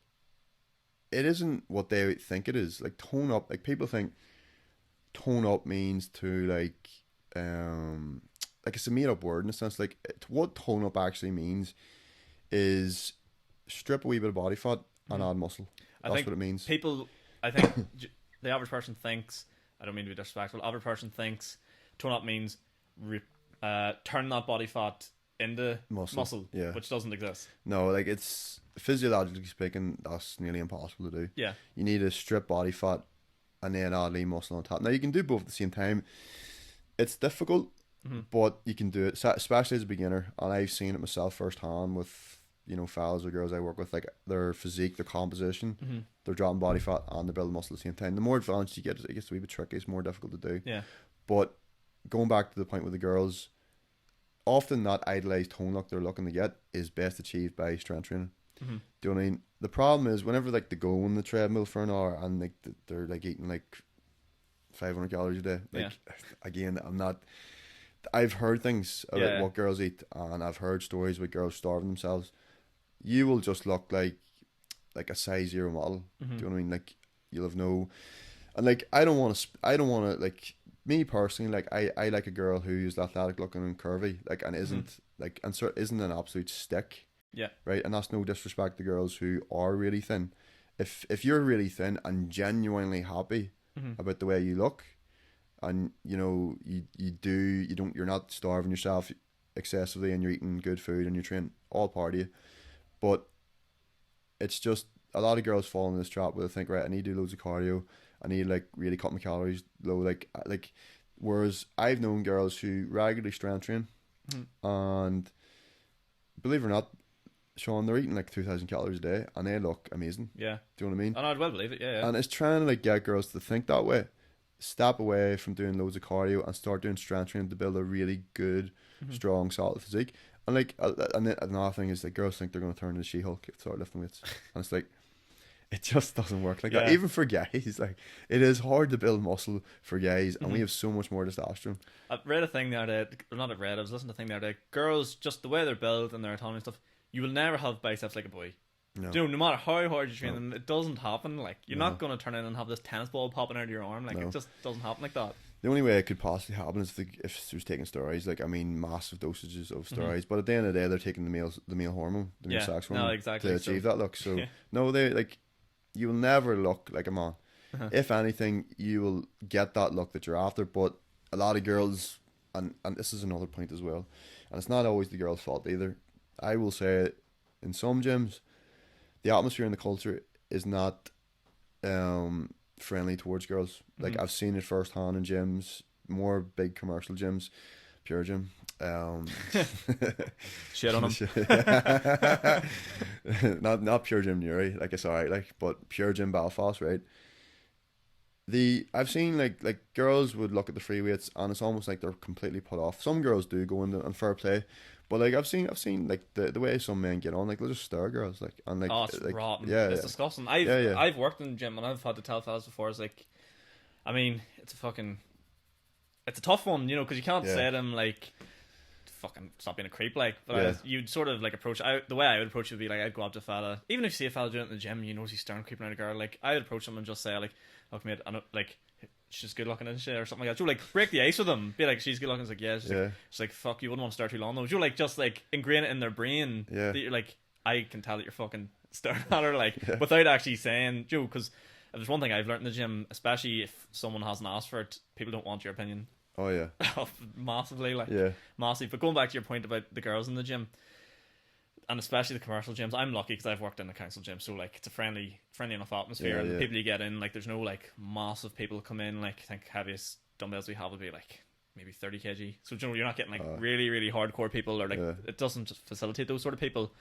it isn't what they think it is. Like, tone up, like, people think tone up means to like it's a made up word in a sense. Like, what tone up actually means is strip a wee bit of body fat and add muscle. That's what it means. I think the average person thinks, I don't mean to be disrespectful, the average person thinks tone up means turn that body fat into muscle, yeah. which doesn't exist. No, like it's physiologically speaking, that's nearly impossible to do. Yeah. You need to strip body fat and then add lean muscle on top. Now you can do both at the same time. It's difficult, but you can do it, especially as a beginner. And I've seen it myself firsthand with, you know, fellas or girls I work with, like their physique, their composition, they're dropping body fat and they're building muscle at the same time. The more advanced you get, it gets a wee bit tricky. It's more difficult to do. Yeah. But going back to the point with the girls, often that idealized tone look they're looking to get is best achieved by strength training. Do you know what I mean? The problem is whenever like they go on the treadmill for an hour and like they're like eating like 500 calories a day. Like again, I've heard things about what girls eat, and I've heard stories with girls starving themselves. You will just look like a size 0 model. Do you know what I mean? Like you'll have no, and like I don't want to like, me personally, like I like a girl who is athletic looking and curvy, like, and isn't like, and isn't an absolute stick. Yeah. Right. And that's no disrespect to girls who are really thin. If you're really thin and genuinely happy about the way you look, and you know you're not starving yourself excessively, and you're eating good food and you're training, all part of you. But it's just a lot of girls fall in this trap where they think, right, I need to do loads of cardio, I need like really cut my calories low, like whereas I've known girls who regularly strength train, and believe it or not, Sean, they're eating like 2,000 calories a day and they look amazing. Yeah. Do you know what I mean? And I'd well believe it, yeah. And it's trying to like get girls to think that way. Step away from doing loads of cardio and start doing strength training to build a really good, strong, solid physique. And like, and then another thing is that girls think they're going to turn into She-Hulk if they start lifting weights. And it's like, it just doesn't work like that. Even for guys, like, it is hard to build muscle for guys, and we have so much more testosterone. I read a thing the other day, or not read, I was listening to a thing the other day. Girls, just the way they're built and their autonomy and stuff, you will never have biceps like a boy. No. You know, no matter how hard you train them, it doesn't happen. Like, you're not going to turn in and have this tennis ball popping out of your arm. Like, it just doesn't happen like that. The only way it could possibly happen is if she was taking steroids. Like, I mean, massive dosages of steroids. But at the end of the day, they're taking the male hormone, the male sex hormone, to achieve that look. So no, they like, you will never look like a man. If anything, you will get that look that you're after. But a lot of girls, and this is another point as well, and it's not always the girl's fault either. I will say, in some gyms, the atmosphere and the culture is not friendly towards girls. Like, I've seen it firsthand in gyms, more big commercial gyms, Pure Gym. Shit on them. not Pure Gym Newry, like, it's alright, like, but Pure Gym Belfast, right? I've seen like girls would look at the free weights and it's almost like they're completely put off. Some girls do go in and fair play, but like I've seen like the way some men get on, like they'll just stare girls, like, and like, it's like, rotten. Yeah, it's disgusting. I've worked in the gym and I've had to tell fellas before, it's like, I mean, it's a tough one, you know, because you can't say to them like, fucking stop being a creep, like, but you'd sort of like approach, the way I would approach it would be like, I'd go up to a fella, even if you see a fella doing it in the gym, you know he's staring creeping at a girl, like, I would approach them and just say like, look mate, I know, like, she's good looking and shit or something like that. So like, break the ice with them, be like, she's good looking. It's like, yeah, she's like, fuck, you wouldn't want to stare too long though. You like, just like ingrain it in their brain that you're like, I can tell that you're fucking staring at her, like, without actually saying, Joe, because if there's one thing I've learned in the gym, especially if someone hasn't asked for it, people don't want your opinion. Oh yeah. Massively, like, massive. But going back to your point about the girls in the gym, and especially the commercial gyms, I'm lucky because I've worked in a council gym, so like, it's a friendly enough atmosphere, and the people you get in, like, there's no like massive people come in, like, I think heaviest dumbbells we have would be like maybe 30 kg, so you know, you're not getting like really, really hardcore people, or like, it doesn't just facilitate those sort of people.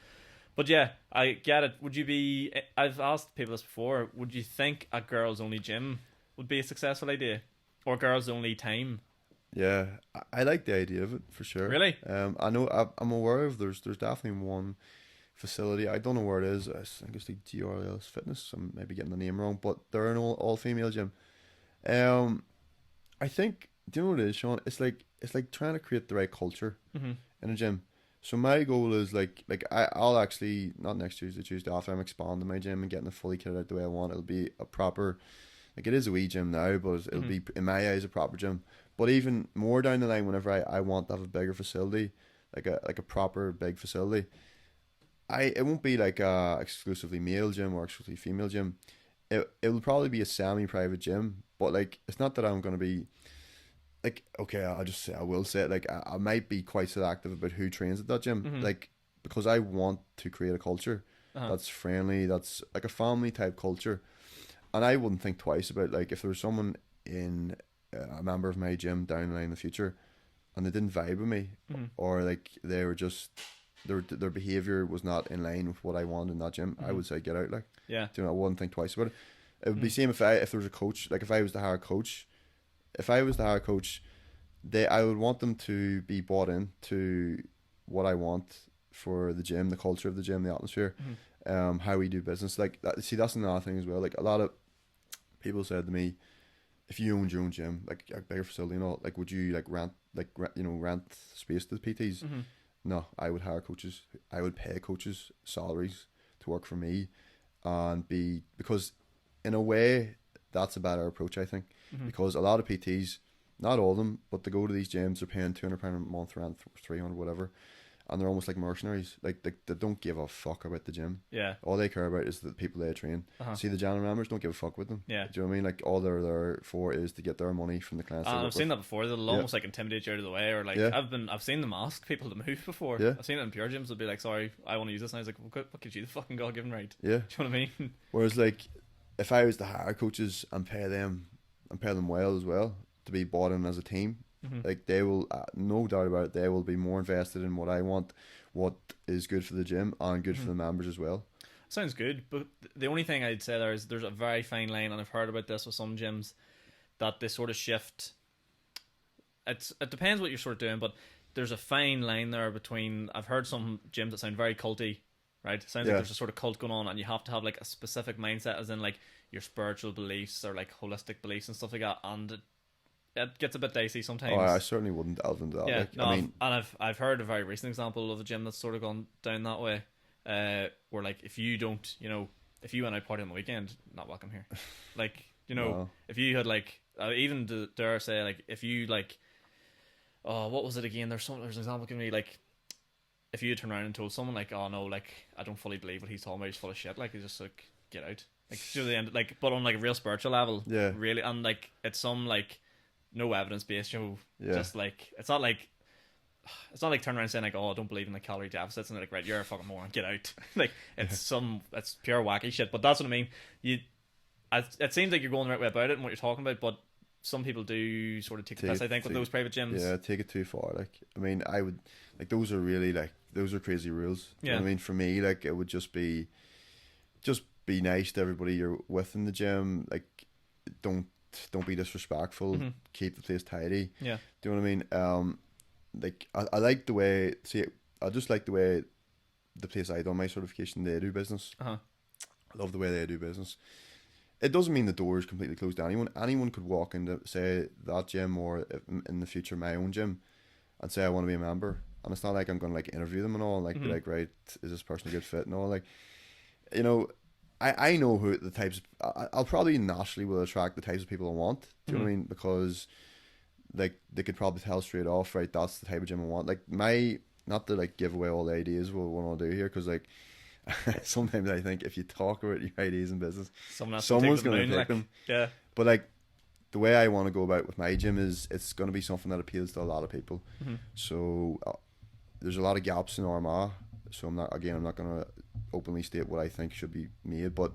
But yeah, I get it. Would you be, I've asked people this before, would you think a girls only gym would be a successful idea, or girls only time? Yeah, I like the idea of it for sure. Really? I know, I'm aware of there's definitely one facility. I don't know where it is. I think it's like GRLS Fitness. I'm maybe getting the name wrong, but they're an all female gym. I think, do you know what it is, Sean? It's like trying to create the right culture in a gym. So my goal is like I'll actually, not next Tuesday after, I'm expanding my gym and getting it fully kitted out the way I want. It'll be a proper, like, it is a wee gym now, but it'll be, in my eyes, a proper gym. But even more down the line, whenever I want to have a bigger facility, like a proper big facility, it won't be like a exclusively male gym or exclusively female gym. It will probably be a semi-private gym, but like, it's not that I'm going to be like, okay, I will say it, like, I might be quite selective about who trains at that gym, like, because I want to create a culture that's friendly, that's like a family type culture, and I wouldn't think twice about, like, if there was someone in a member of my gym down the line in the future, and they didn't vibe with me, or like they were just their behavior was not in line with what I want in that gym, I would say get out. Like, Yeah. you know, I wouldn't think twice about it. It would be the same if there was a coach. Like, if I was to hire a coach, I would want them to be bought in to what I want for the gym, the culture of the gym, the atmosphere, how we do business. Like, see, that's another thing as well. Like, a lot of people said to me, if you owned your own gym, like a bigger facility and all, like, would you like rent space to the PTs? No, I would hire coaches. I would pay coaches salaries to work for me, and because in a way that's a better approach, I think, because a lot of PTs, not all of them, but they go to these gyms, they're paying £200 a month rent, 300 whatever, and they're almost like mercenaries. Like, they don't give a fuck about the gym. Yeah. All they care about is the people they train. See, the general members don't give a fuck with them. Yeah. Do you know what I mean? Like, all they're there for is to get their money from the clients. I've seen that before. They'll almost like intimidate you out of the way, or like I've seen them ask people to move before. Yeah. I've seen it in pure gyms. They'll be like, "Sorry, I want to use this," and I was like, "What gives you the fucking God-given right?" Yeah. Do you know what I mean? Whereas, like, if I was to hire coaches and pay them well as well to be bought in as a team, like, they will, no doubt about it, they will be more invested in what I want, what is good for the gym and good for the members as well. Sounds good, but the only thing I'd say there is there's a very fine line, and I've heard about this with some gyms, that they sort of shift. It depends what you're sort of doing, but there's a fine line there between. I've heard some gyms that sound very culty, right? It sounds like there's a sort of cult going on, and you have to have like a specific mindset, as in like your spiritual beliefs or like holistic beliefs and stuff like that, and it gets a bit dicey sometimes. Oh, I certainly wouldn't delve into that. Yeah, like, no, I mean, I've heard a very recent example of a gym that's sort of gone down that way, where like if you don't, if you went out party on the weekend, not welcome here. Like, No. if you had like, even dare say, like, if you like, oh, what was it again? There's an example given me, like, if you had turned around and told someone like, oh no, like, I don't fully believe what he's talking about, he's full of shit, like, he's just like, get out, like, to the end, like, but on like a real spiritual level, Yeah. really, and like it's some like no evidence based, Yeah. just like it's not like turning around and saying like, oh, I don't believe in the calorie deficits, and they're like, right, you're a fucking moron, get out. Like, it's pure wacky shit. But that's what I mean. It seems like you're going the right way about it and what you're talking about, but some people do sort of take the piss, I think, with those private gyms. Yeah, take it too far. Like, I mean, I would, like, those are really, like, those are crazy rules. You know what I mean, for me, like, it would just be nice to everybody you're with in the gym. Like, don't be disrespectful. Keep the place tidy. Yeah. Do you know what I mean? Like, I like the way, I just like the way the place I done my certification, they do business. I love the way they do business. It doesn't mean the door is completely closed to anyone. Anyone could walk into, say, that gym, or in the future my own gym, and say I want to be a member. And it's not like I'm going to like interview them and all, and like be like, right, is this person a good fit and all. Like, I know who the types. I'll probably naturally will attract the types of people I want. Do you know what I mean? Because like they could probably tell straight off, right, that's the type of gym I want. Like, not to like give away all the ideas of what I want to do here, because like sometimes I think if you talk about your ideas in business, someone's going to take them. Yeah. But like, the way I want to go about with my gym is it's going to be something that appeals to a lot of people. So there's a lot of gaps in Armagh. So I'm not going to openly state what I think should be made, but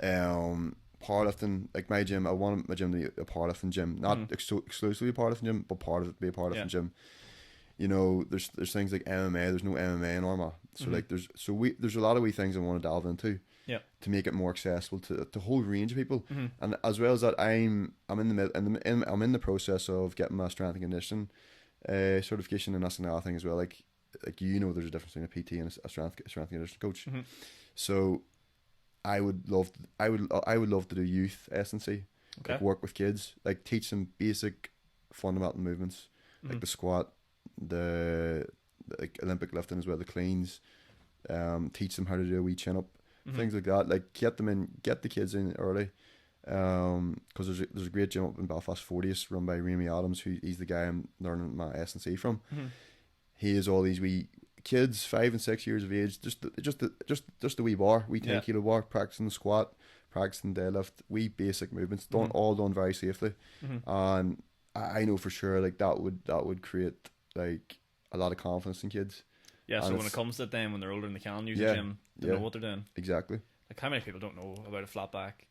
powerlifting, like my gym, I want my gym to be a powerlifting gym, not exclusively a powerlifting gym, but part of it be a powerlifting gym. There's things like MMA. There's no MMA in Armagh, so like there's a lot of wee things I want to delve into, to make it more accessible to a whole range of people. And as well as that, I'm in the process of getting my strength and conditioning certification, and that's another thing as well. Like there's a difference between a PT and a strength and conditioning coach. So I would love to do youth S&C, like work with kids, like teach them basic fundamental movements, like the squat, the like Olympic lifting as well, the cleans, teach them how to do a wee chin up, things like that. Like, get the kids in early, because there's a great gym up in Belfast, Fortius, run by Remy Adams, he's the guy I'm learning my S&C from. He has all these wee kids, 5 and 6 years of age, just a wee 10 kilo bar, practicing the squat, practicing deadlift, wee basic movements, all done very safely. And I know for sure like that would create like a lot of confidence in kids. Yeah, And so when it's- it comes to them when they're older and they can use Yeah, the gym, they yeah. know what they're doing. Exactly. Like how many people don't know about a flat back?